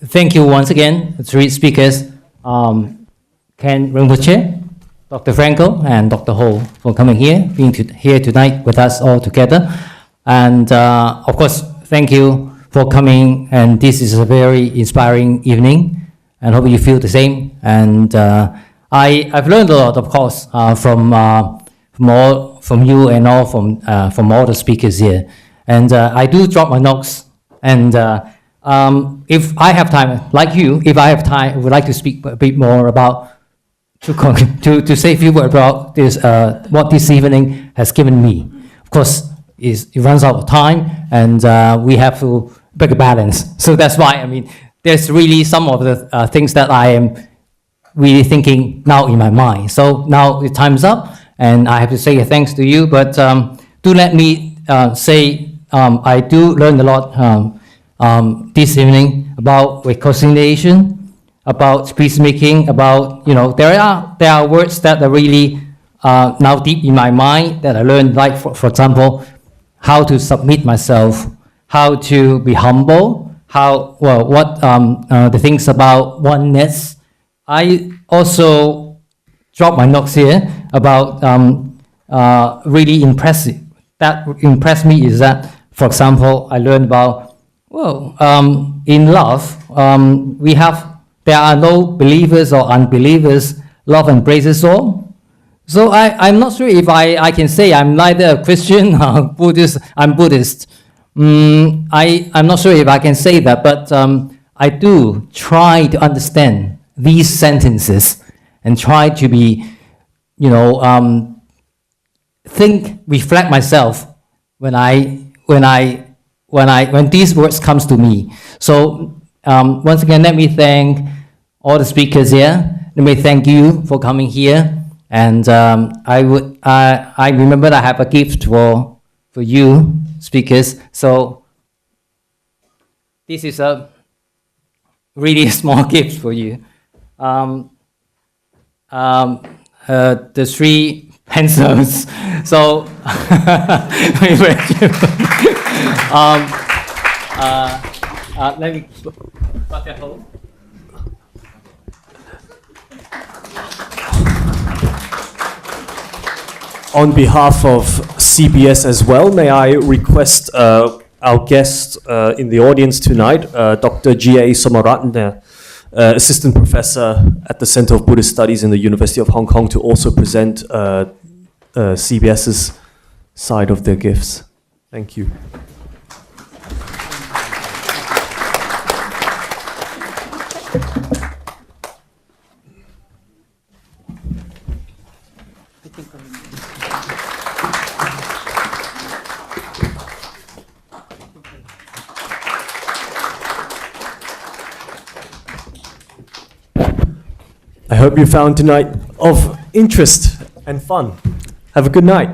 Thank you once again, the three speakers, Ken Rinpoche, Dr. Frankel, and Dr. Ho, for coming here, being here tonight with us all together. And of course, thank you for coming, and this is a very inspiring evening, and hope you feel the same. And I've learned a lot, of course, from you and all from all the speakers here. And I do drop my notes, and if I have time, like you, if I have time, I would like to speak a bit more about, to say a few words about this, what this evening has given me. Of course, it runs out of time, and we have to break a balance. So that's why, I mean, there's really some of the things that I am really thinking now in my mind. So now the time's up, and I have to say thanks to you, but do let me say I do learn a lot this evening about reconciliation, about peacemaking, about, you know, there are words that are really now deep in my mind that I learned, like, for example, how to submit myself, how to be humble, what the things about oneness. I also dropped my notes here about really impressive. That impressed me is that, for example, I learned about, in love, there are no believers or unbelievers. Love embraces all. So I'm not sure if I can say I'm neither a Christian or Buddhist. I'm Buddhist. I'm not sure if I can say that, but I do try to understand these sentences and try to be, you know, reflect myself when these words comes to me. So once again, let me thank all the speakers here. Let me thank you for coming here. And I remember I have a gift for you speakers. So this is a really small gift for you. The three pencils. So let me hold. On behalf of CBS as well, may I request our guest in the audience tonight, Dr. G.A. Somaratne, Assistant Professor at the Center of Buddhist Studies in the University of Hong Kong, to also present CBS's side of their gifts. Thank you. I hope you found tonight of interest and fun. Have a good night.